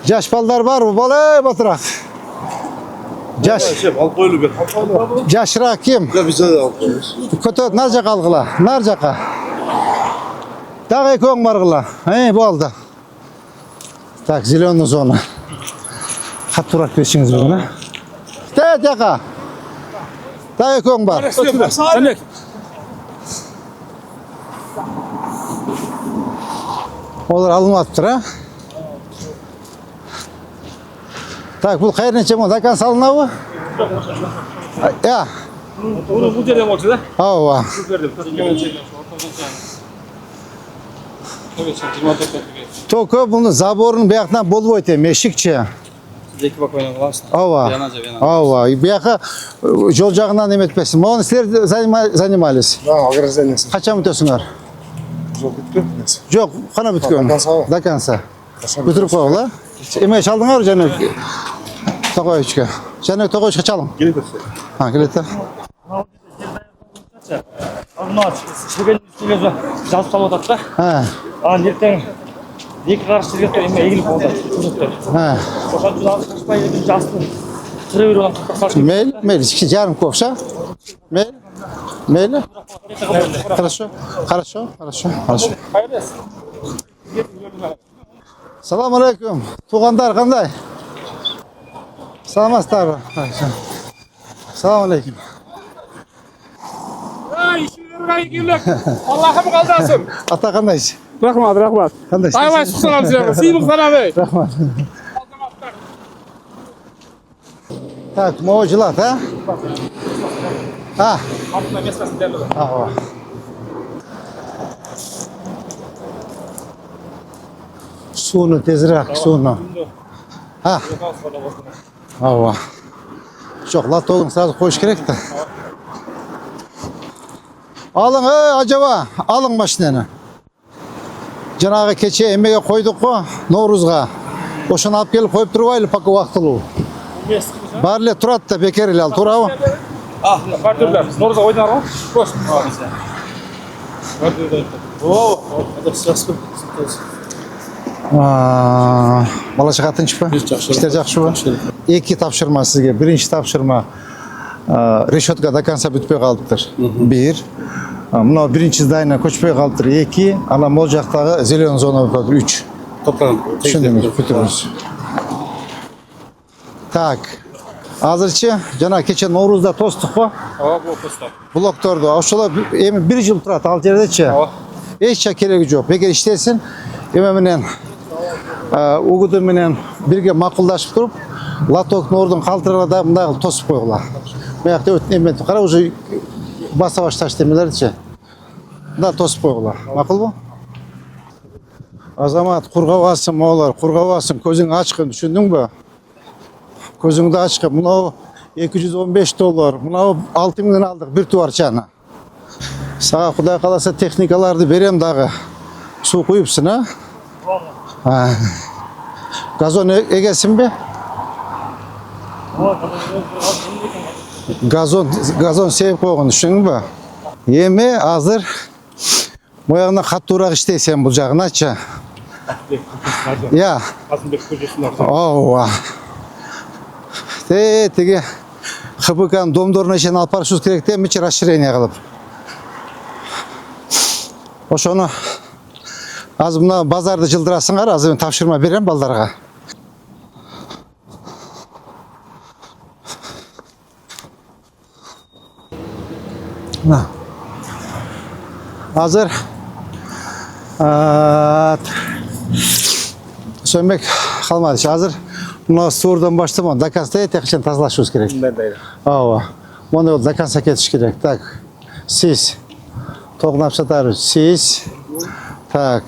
Yaş ballar var mı? Balay batırak. Yaş. Yaşırak kim? Bize de alıyoruz. Kötü, narca kalgıla, narcaka. Dağı ekon bargıla. Bu aldı. Tak, zilonlu zona. Katturak beşiniz bugün. Evet, yaka. Dağı ekon bar. Олар алынмапtır ha. Так, бұл қайыр неше мо? Дакан салынабы? Я. Bu жерден болчу да? Ооба. Только бұны заборын бияқтан болбойт эми, мешикче. Екі бак ойнап аласыз. Ооба. Ооба. Бияққа жол жағынан еметпесін. Оны сілер занимались. Да, ограждениесі. Қачан бүтесіңер? Жол бітпеппіз. Жоқ, қана бүткөн. До конца. До конца. Бүтіріп қойғыла. Еме шалдыңар және Тоғойчқа. Және Тоғойчқа чалың. Келеді. Келеді. Мына шебен үстіне жазып салып атат да. Ертең екі қарыс жерге эме егіліп болды. Ошол жағы қашпай жастын кыра беріп алып салып. Мейлі, жарым ковша. Мейлі. Хорошо. Салам алейкум. Туғандар қандай? Саламатсыздар. Салам алейкум. Аллахым қалдасын. Ата қандайсыз? Рахмат. Қандайсыз? Айбай сұқсанам сіздерге. Сыйлық санамай. Рахмат. Так, мова жылат, а? Артына местасын дәлі. Ага. Суны тезірек, суны. Ава. Жоқ, лотогын сразу қойыш керек та. Алың, ажаба, алың машинені. Жаңағы кече емеге қойдық қо, Наурызға. Ошаны алып келіп қойып тұрбайлы, пока уақытылу. Барле тұрады да бекер елі ал, тұрауы. Бардырлар, Наурызға ойнар ғой? Көш. Бала шаға тынш па? Іштер жақшы ба? Екі тапшырма сізге. Бірінші тапшырма решетка до конца бүтпей қалыптыр. Бір. Мынау бірінші здайына көшпей қалыптыр. Екі. Ана мол жақтағы зелен зона бұлады. Үч. Түшіндіңіз, бүтіріңіз. Так. Азырчы, жана кече Наурызда тостық па? Блокторды. Ошолар эми 1 жыл турат ал жердечи. Эч кереги жок. Эгер иштесин, эме менен угуду менен бирге макулдашып туруп, лоток Наурдун калтырына да мындай тосуп койгула. Биякта өтүн эме кара уже баса башташ демелерчи. Да тосуп койгула. Макулбу? Азамат, кургабасын, моолар, кургабасын, көзүң ачкын, түшүндүңбү? Көзіңді ашқы, мұнау $215, мұнау 6.000 алдық бір туарчаны. Саға құдай қаласа техникаларды берем дағы. Су құйыпсың, а? Газон егесін бе? Газон сеп қоғын, үшің ба? Еме, азыр, мояғына қаттурақ іштейсен бұл жағын атша. Я. Оуа. Теге ХБК'нын домдорына шен алып барышыбыз керек те, мичи расширение кылып. Ошону азыр мына базарды жылдырасыңар, азыр тапшырма берем балдарга. Азыр Сөнбек калмады. Азыр мына суурдан баштап, до конца этекчен тазалашыбыз керек. Ооба. Мону до конца кетиш керек. Так. Сиз. Тогнап Сатарович, сиз. Так.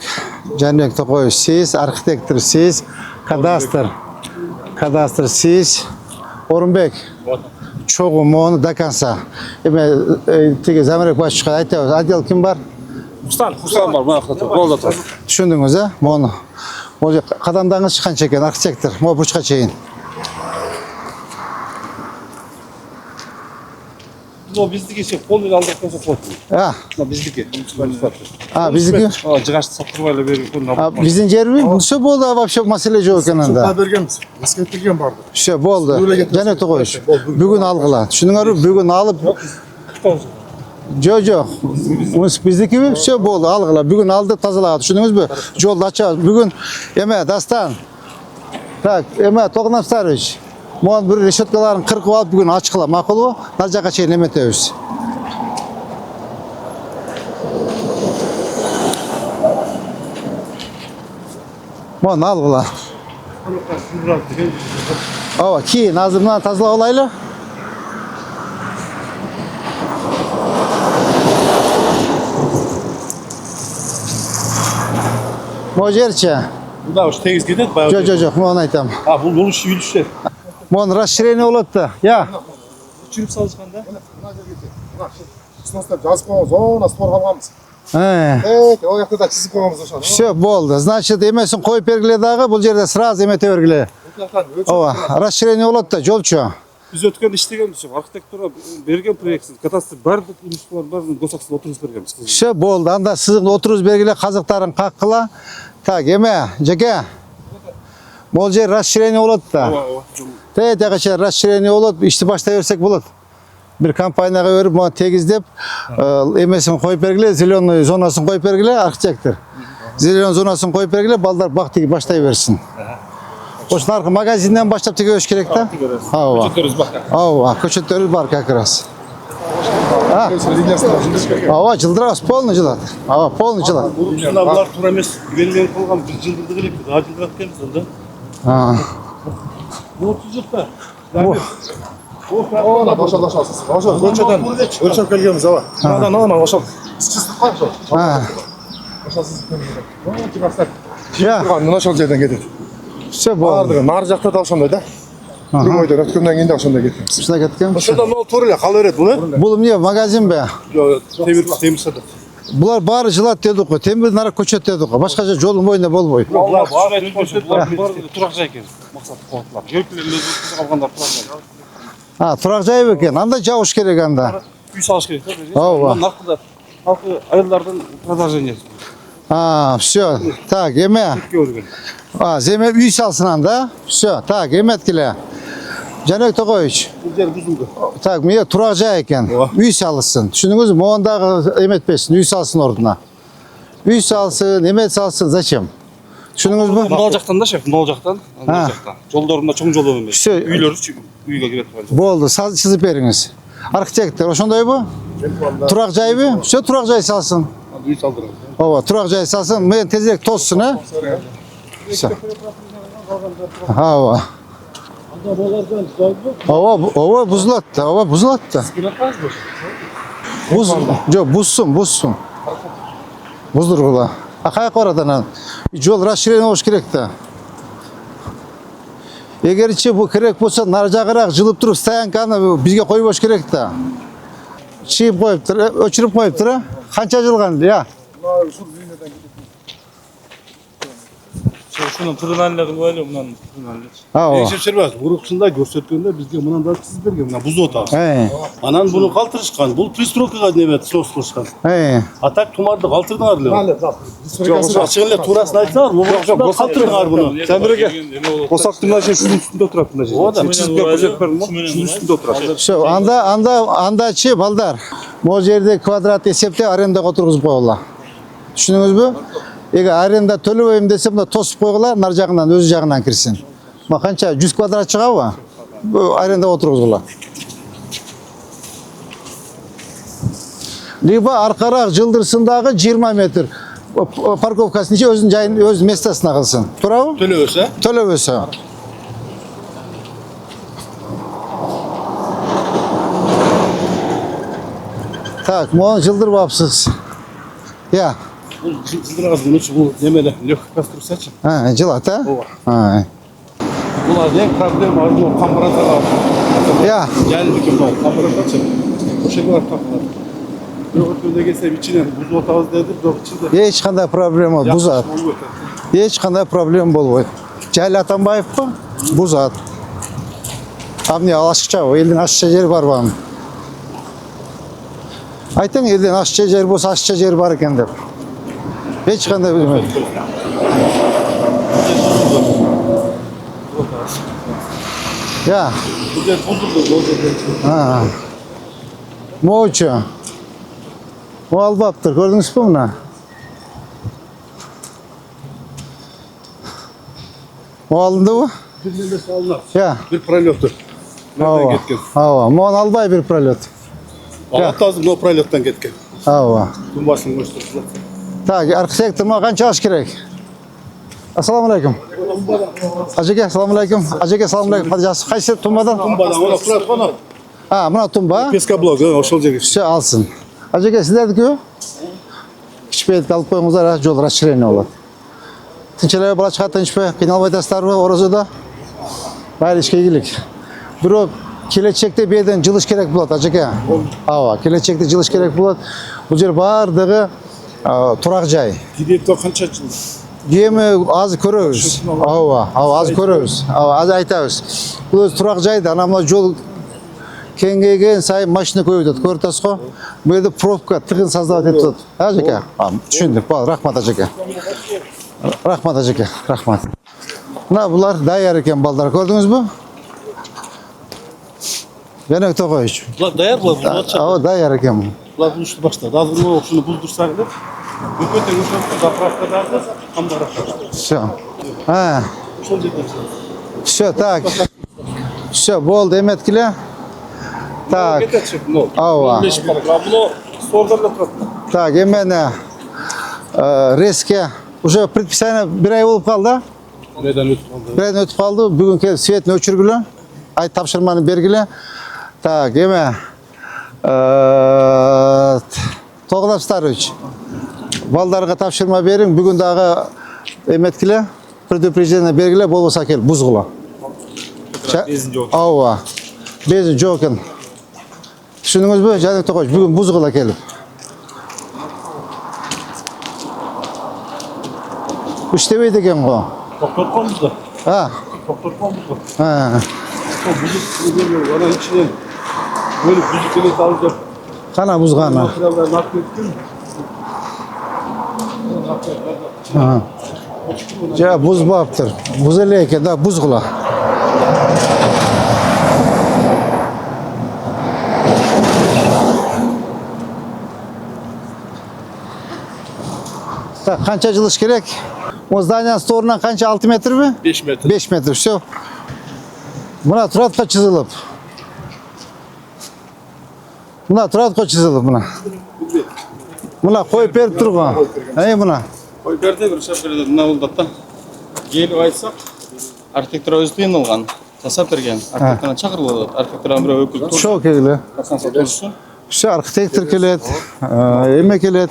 Жанбек Токоевич, сиз. Архитектор, сиз. Кадастр. Кадастр, сиз. Орунбек. Чогуу мону до конца. Эме тиги Замирбек башчыга айтабыз. Отдел ким бар? Хусан бар, мына жакта. Болда тур. Түшүндүңүз, а? Мону. Ол қадамдаңыз қанша екен, архитектор, мо бұрышқа чейін. Бұл біздікі ше қолмен алдық көсіп қойды. Біздікі. Біздікі? Жығашты саттырмайлы беріп. Біздің жер ме? Все болды, вообще мәселе жоқ екен анда. Сотқа бергенбіз, ескертілген барды. Все, болды. Және Тоғойш. Бүгін алғыла. Түшінің бүгін алып. Жоқ. Біздікі бе? Все болды, алғыла. Бүгін алды тазалаға. Түшініңіз бе? Жолды ача. Бүгін, еме, Дастан. Так, еме, Тоғнап Старович. Мұған бір решеткаларын қырқып алып бүгін ашқыла. Мақұл ба? Нар жаққа шейін еметеуіз. Bunu algıla. Ava keyin azımdan tazalab olaylı. Mojerchi. Bunda o'sha tegiz ketadi, bayağı. Yo'q, men onu aytaman. Ha, bu bo'lish yurishdi. Bunu расширение bo'ladi. Ya. Tushirib solishganda. Сносlar jazib qo'yamiz, ona spor qilamiz. O yoqda da chizib qo'yamiz o'shani. Все, bo'ldi. Значит, emesin qo'yib bergiladagi bu yerda sразу emete bergilay. Ava, расширение bo'ladi-da, yo'lchi. Biz o'tgan ishlaganmiz, arxitektura bergan proyektni, kadastr barliq institutlar barini go'saqsiz o'tirib berganmiz. Все, bo'ldi. Anda sizning o'tirib bergilay qaziqlaring qaqqila. Tak, eme, jaka. Bu yer расширение bo'ladi-da. Teyagacha расширение bo'ladi, ishni boshlaversak bo'ladi. Bir kompaniyaga berib, mana tegizlab, emesini qo'yib bergilay, zеленый zonasini qo'yib bergilay, arxitektor. Zelen zonasini qo'yib bergilay, balдар baxtiga boshlayversin. O'sha narxi magazindan boshlab tegarish kerak-da. Ko'chatlarimiz bor. Ko'chatlarimiz bor как раз. Jildiras полный jiladi. Полный jiladi. Bunda bular to'g'ri emas, belgilanib qo'ygan bir jildirdi qilib, daha jildiratganmiz unda. Bu tuzukda. Ona boshasiz. Ko'chadan o'lchab kelganmiz, ava. Mana o'sha. Chizib qo'yib. Boshasiz. Ya. Mana shu yerdan ketadi. Все bo'ldi. Nari joqda da o'shanda-da. Turmaydi, o'tgandan keyin o'shanda ketamiz. Shuna ketgan. O'shada nol to'rlar qolaveradi buni. Bu ne magazin be? Yo'q, temir sada. Bular bari jilad dedik-ku. Temir nara ko'chat dedik-ku. Boshqacha yo'lning bo'yida bo'lmaydi. Bular bor turoq joy ekan. Maqsad quvvatlar. Yo'llarni o'zini olganlar turoq joy. Turoq joy ekan. Anda javush kerak anda. Uy solish kerak-da. Narxda xalqi ayollardan продолжение. Все. Так, eme. Zeme uy salsın anda. Все. Tak, emetkiler. Canek Tokoviç. Bu yer buzuldu. Tak, meye turoq joy ekan. Uy salsın. Tushundingizmi? Mo'ndaga emetpesin, uy salsın orduna. Uy salsın, emet salsın. Zачем? Tushundingizmi? Nol jaqdan da şef, nol jaqdan. Jollarında çoğun jol emas. Uylar uyga kirib turadi. Bo'ldi, chizib beringiz. Arxitektor, o'shanday bu? Turoq joymi? Shu turoq joy salsın. Uy saldıradi. Turoq joy salsın. Men tezroq to'ssin, ha? Buzuladi. Yo'q, buzsin. Buzdirg'ular. Qayerga qaradan? Yo'l расширение bo'lish kerak-da. Egerchi bu kerak bo'lsa, narjag'iroq jilib turib, stoyankani bizga qo'yib bo'lish kerak-da. Chiyib qo'yibdir, o'chirib qo'yibdir. Qancha jilgan, ya? Şunu tırnalları böyle bundan tırnallar. Geçirmez. Urukçunda göstergende bizge bundan da çizib bergen. Buna buz otası. Anan bunu qaltırışkan. Bu pристройкаға nemet sos qilishgan. Atak tumardı qaltırdыңар ле. Açıqla turasını aytсаңар, bu qaltırdыңар bunu. Sen birге. Qosaqtың мына жер шунun üstünde oturapты мына жер. Ода, çizib көрсөтүп бердим, шунun üstünde oturapты. Şu anda balдар. Bu yerde kvadrat esepte arendага oturguzуп койгула. Түшүнүңүзбү? Eğer arenda төлөбөйм десе, мына тосуп койгула, нар жагынан өз жагынан кирсин. Мына канча 100 квадрат чыгабы? Bu arenda oturguzула. Либо аркараак жылдырсындагы 20 метр парковкасын ичи өзүнүн жайын, өз местосуна кылсын. Туурабы? Төлөбөсө? Төлөбөсө. Так, мону жылдырбапсыз. Ya. Жылдырган bunu bu немеле легкий конструкциячы. Жылат, а? Ооба. Булар ең проблема аны камбаратага. Ya. Geldik bu камбаратачы. Ошолар тапылат. Өткөндө келсем ичинен буз отабыз деди, бирок ичинде Hiç qanday problema buzat. Hiç qanday problem болбойт. Жайыл Атамбаевпы? Бузат. Амне ашыкча, элдин ашыкча жери бар баны. Айтың, элдин ашыкча жери болсо, ашыкча жери бар экен деп. Hiç qanday bilmейт. Ya. Bu yer buzuldu. Moğuçu. O albaptır, gördünüz mü bunu? O alındı bu? Bir millesi alınır. Ya. Bir prolyotu. Nereden ketken? Hava. Moğun albay bir prolot. Allah'tazım no prolyottan ketken. Hava. Tumbasını gösterdiler. Tak, arxitektor ma qancha ash kerak? Assalamualaikum. Ajaka, assalamualaikum. Ajaka, assalamualaikum. Hadi jасы qaysi tumbadan? Tumbadan ona kurat konu. Ha, mına tumba. Peska blok, oşol жерге. Şu alsın. Ajaka sizlerdi kişpeyet alıp koyuңuzlar, ha, jol расширение болады. Tinçelere bala çıkartın işpe, qiyналбайтасыздарбы Орозода? Bayır işke келик. Бирок келечекте беден жылыш керек болот, Ажака. Ооба, келечекте жылыш керек болот. Бул жер бардыгы турак жай. Директор канча жыл? Эми аз көрөбүз. Ооба, аз көрөбүз. Аз айтабыз. Бул өз турак жайда, ана мына жол кеңейген сайын машина көбөйтөт. Көрүп атасыз го? Бул жерде пробка тыгын создавать этип атат. Ажака. Түшүндүк. Болду, рахмат Ажака. Рахмат Ажака, рахмат. Мына булар даяр экен балдар, көрдүңүзбү? Бенек Токоевич. Булар даяр булар, булачак. Ооба, даяр экен бул. Булар булушту баштады. Азыр мына ушуну булдурсак деп. Өкөтө ушул заправкадагы камдар ашты. Всё. Ha. Ошол жерден. Всё, так. Всё, болду, эметкиле. Так. Ооба. Буну сордорлоп турат. Так, эмне резке уже предписание bir ay болуп калды. Неден өтүп калды. Bir aydan өтүп калды. Бүгүн келип светini өчүргүлө. Ай тапшырманы бергиле. Так, эме Тоғлап Старович. Балдарга тапшырма бериң. Бүгүн дагы эметкиле. Предупреждение бергиле, болбосо кел бузгула. Безин жок. Ооба. Безин жок экен. Түшүндүңүзбү? Жаник Токоевич, бүгүн бузгула келип. Иштебейт экен го. Токтотконбуз да. Ha. Токтотконбуз го. Ha. Бузук ана ичинен бөлүп бузук келет алып деп. Кана бузганы. Материалдарды алып кеткен. Ha. Ja buzbaptır. Buz ele eкен да buzgula. Так, kança жылыш керек? O zdanyanın stoğundan kança 6 metre mi? 5 metr. 5 metre, все. Buna turatqa çizilip. Buna turatqa çizilip buna. Buna koyup berip turgan. Buna. Koy берди, бир шап берди. Мына бул датта. Келип айтсак, архитектор өзү кыйналган. Жасап берген. Архитектордан чакырылып атат. Архитектордан бирөө өкүл тур. Çok iyi. Турсун. Şu arxitektor kelet, eme kelet.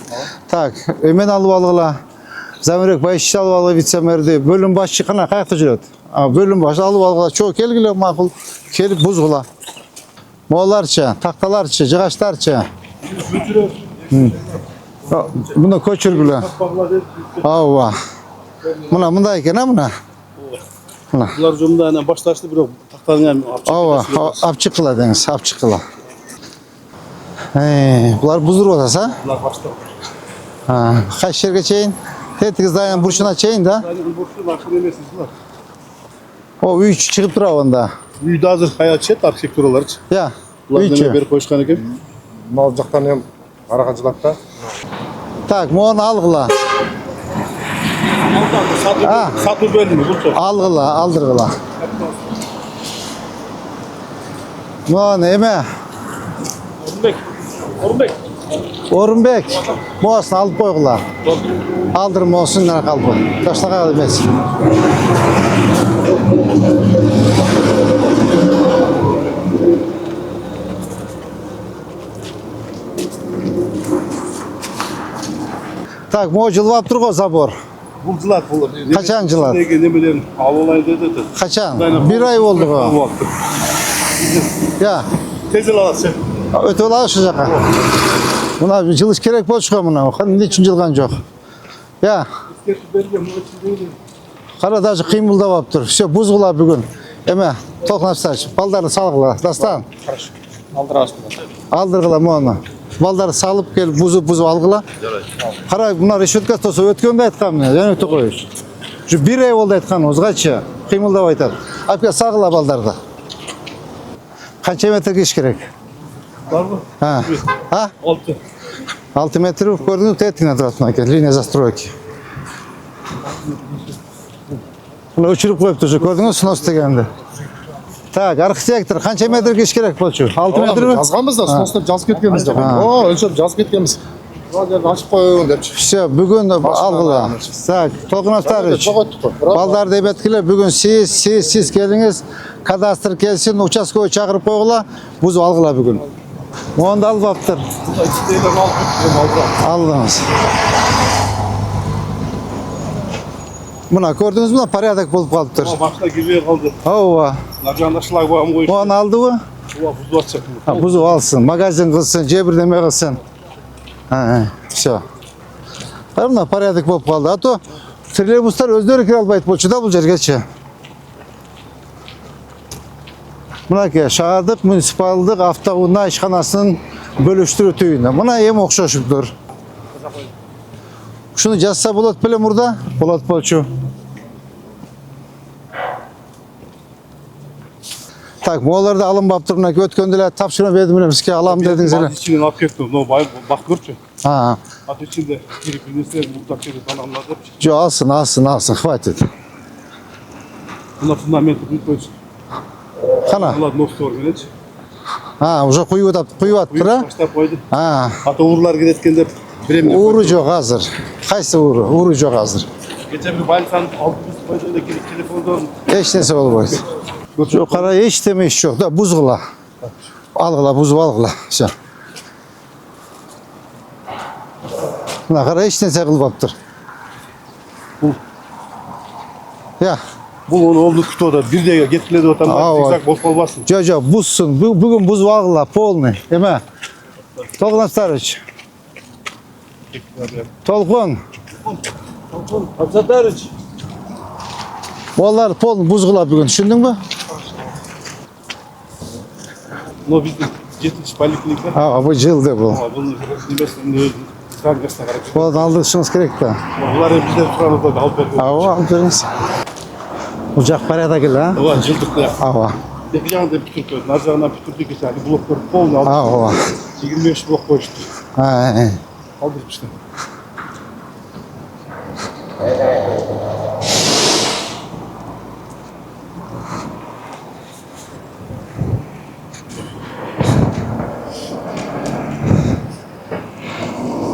Tak, emen alıp algıla. Zamirek Bayışçı alıp algıla vitsemerdi. Bölüm başçı kana kayakta jüröt. Bölüm başı alıp algıla. Çok kelgile makul. Kelip buzgula. Moğollarça, taktalarça, jıgaçlarça. Bunda köçürgüle. Ava. Bunda eken ha buna. Bular jomda ana başlaştı bирок тактаны Ava, apçıkıla deniz, apçıkıla. Bular buzdurup atası ha? Bular başta. Ha, kaç yerge çeyin? Tetigiz dayan burşuna çeyin da. Yani burçlu başlı emesiz bular. O üç çıkıp dura onda. Үйдө азыр кая чет архитектор olarak. Ya, Bular üç. неме берип коюшкан экен. Мал жактан эми караганчылыкта Tak, muğunu algıla. Сатуу бөлүмү бурчу. Algıla, aldırgıla. Muğunu eme. Orunbek. Muğasını alıp koygıla. Aldırım olsun nere kaldı. Taşla kaldı emez. Tak, muğu жылып turgo zabor. Бул жылат бул. Качан жылат? Немелерин алып алайын dedi. Kaçan? Bir ay oldu bu. Ya, Tez аласың. öte ola şu jaka. Buna жылыш керек болчу го muna. Ne için жылган жок? Ya, kara даже kıymıldap aptır. Все, buzgula bugün. Eme, toknapsar. Baldарды salgıla. Dastan. Aldırgıla muğunu. Baldарды salıp gel buzup algıla. Kara bunlar решетка tosu ötkönde aytkan mı? Yani Tokoyuş. Şu bir ay oldu aytkan ozgaçı. Kıymıldap aytar. Apka sağla baldardı. Kaça metre geç gerek? Var mı? Ha. Ha? 6. 6 metre gördünüz tetine durasına gel. Linya застройки. Bunu uçurup koyup duracak. Gördünüz snos degende. Так, архитектор қанша метр кеш керек болчу? 6 метр mi? жазганбыз да, сонустап жазып кеткенбиз да. Өлчөп жазып кеткенбиз. Açıp koyun dep. Все, bugün algıla. Tak, Tokunovtarovich. Balдар deyip etkiler. Bugün siz geldiniz. Kadastr kelsin, участковый çağırıp koyula. Buzu algıla bugün. Onu da alıptır. Aldınız. Buna gördünüz mü? Порядок bulup kalıptır. Başta girmeye kaldı. Ova. Narcanda şılak bağımı koymuş. Onu aldı mı? Buzu açacak. Ha, buzu alsın, magazin kılsın, cebirdeme kılsın. Ha, все. Buna порядок bulup kaldı. Hatta trolleybuslar özleri kiralbayıp bolçuda bulacak geçe. Buna ki şahadlık, munisipallık, avtounna işxanasının bölüştürü tüyünde. Buna em okşaşıptır. Şunu жазса болот белем мурда? Болот болчу. Так, moğollarda alınbaptır. Buna ötköndeler tapşırma verdim bizge alam dediniz ele. İçinin at köktü. No bak görçü. Ha. At içinde girip bilirse mutlak şeyde tanımladı. Jo alsın, hvatit. Bunlar fundamenti koysun. Kana. Bunlar nostor gelinç. Ha, уже kuyuvatpır ha? Başta koydu. Ha. Hatta uğurlar gidetkende biremine koydu. Uğru жоқ hazır. Kaysı uğru? Uğru жоқ hazır. Geçen bir balsan altımız koyduğunda girip telefondan Hiç nesi olmaz. Yukarı hiç deme iş yok da buzgula. Algıla, buzu algıla. Şey. Buna kadar hiç nesi kılbaptır. Ya. bu onu oldu kutuda bir de getirledi otanlar zikzak bol basın. Jo, buzsun. Bugün buz algıla, polni. Deme. Tokunovtarovich. Tolkun. Tokunovtarovich. Onlar polni buzgula bugün. Düşündün mü? No bizim 7. poliklinikler. Ha, bu jıldı bu. Bunun nimesini kargasına karak. Bunu aldırışınız gerek de. Bunlar hep bizden turanı da alıp veriyor. Ava aldırınız. Ucak paraya gel ha. Ulan cıldıklı. Ava. Yapacağını da bir Türk. Nazarından bir Türk geçerli. Blokları polnu aldı. Ava. 25 blok koştu. Ha. Aldırmıştım.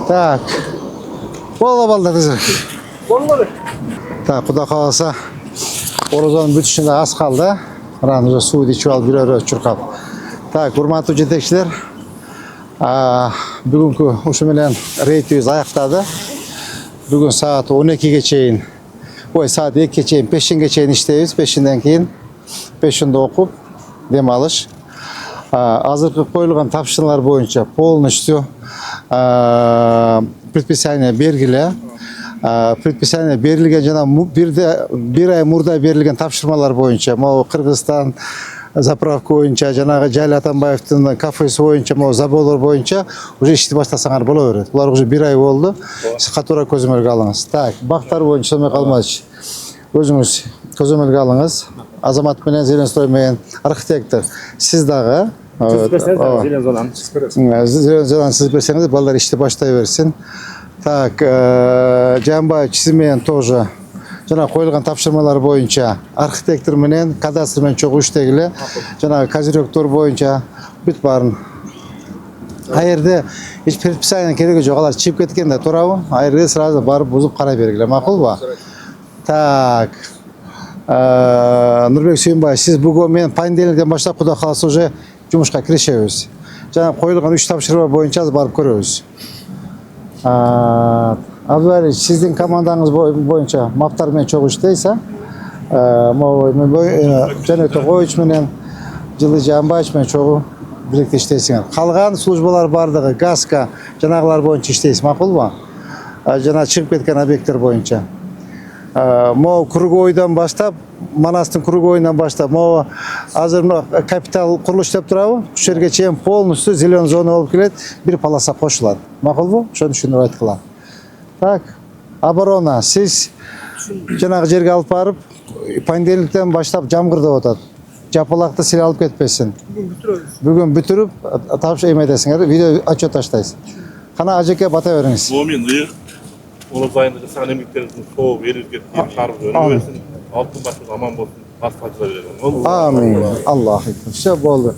Так. Bolla balda kızım. Onları. Так, Kuda kalsa Orozonun bütüşünde az kaldı. Ranıca suyu içi al bir öre çırkap. Tak, hurmatlı jetekçiler. Bugünkü uşumilen reytimiz ayaktadı. Bugün saat 12 geçeyin. Saat 2 geçeyin, 5'in geçeyin işteyiz. 5'inden keyin 5'inde okup dem alış. Azırkı koyulgan tapşırmalar boyunca полностью предписание belgile. Предписание berilgen jana bir ay murda berilgen tapşırmalar boyunca Kırgızistan zapravka boyunca janağı Cali Atambayev'in kafesi boyunca zabolor boyunca уже işti başlasaňar bola berет. Bular уже bir ay oldu. Katura közөmөлgө alыңыз. Так, бактар боюнча сомой калмач. Өзүңүз közөмөлгө alыңыз. Азамат менен Зеленстой менен архитектор. Siz дагы Зелензодан siz берсеңиz балдар işti başlayıversin. Так, Жамбаев siz менен тоже жана коюлган тапшырмалар боюнча архитектор менен кадастр менен чогуу иштегиле. Жана козыректор боюнча бүт баарын. Айерде hiç предписание кереги жок. Алар чип кеткен да туурабы? Айерде сразу барып бузуп карай бергиле. Макулбу? Так. Нурбек Сүйүнбаев, siz бүгүн мен понедельниктен баштап Кудай кааласа уже жумушка киришебиз. Жана коюлган 3 тапшырма боюнча барып көрөбүз. Абдулла, sizdin komandаңыз боюнча маптар менен чогуу иштейсиз, Жана Тогович менен Жылы Жамбаевич менен чогуу бирикте иштейсиңер. Калган службалар бардыгы ГАСКа жанагылар боюнча иштейсиз, макулбу? Жана чыгып кеткен объекттер боюнча. Кругойдон баштап, Манастын кругойунан баштап, азыр капитал курулуш деп турабы? Ушул жерге чейин полностью зелен зона болуп келет, бир полоса кошулат. Макулбу? Ошону түшүндүрүп айткыла. Так, оборона, siz жанагы жерге алып барып, понедельниктен баштап жамгыр деп атат. Жапалакты сил алып кетпесин. Бүгүн бүтүрүп, тапшырып эметесиңер, видео отчет таштайсыз. Кана ажеке бата бериңиз. Момин ыйык. Оноз айында жасаган эмгектериңиздин соо берилген чыгарып берсин. Алтын башыңыз аман болсун. Тас тажыла берем. Amin. Allah. Все болду.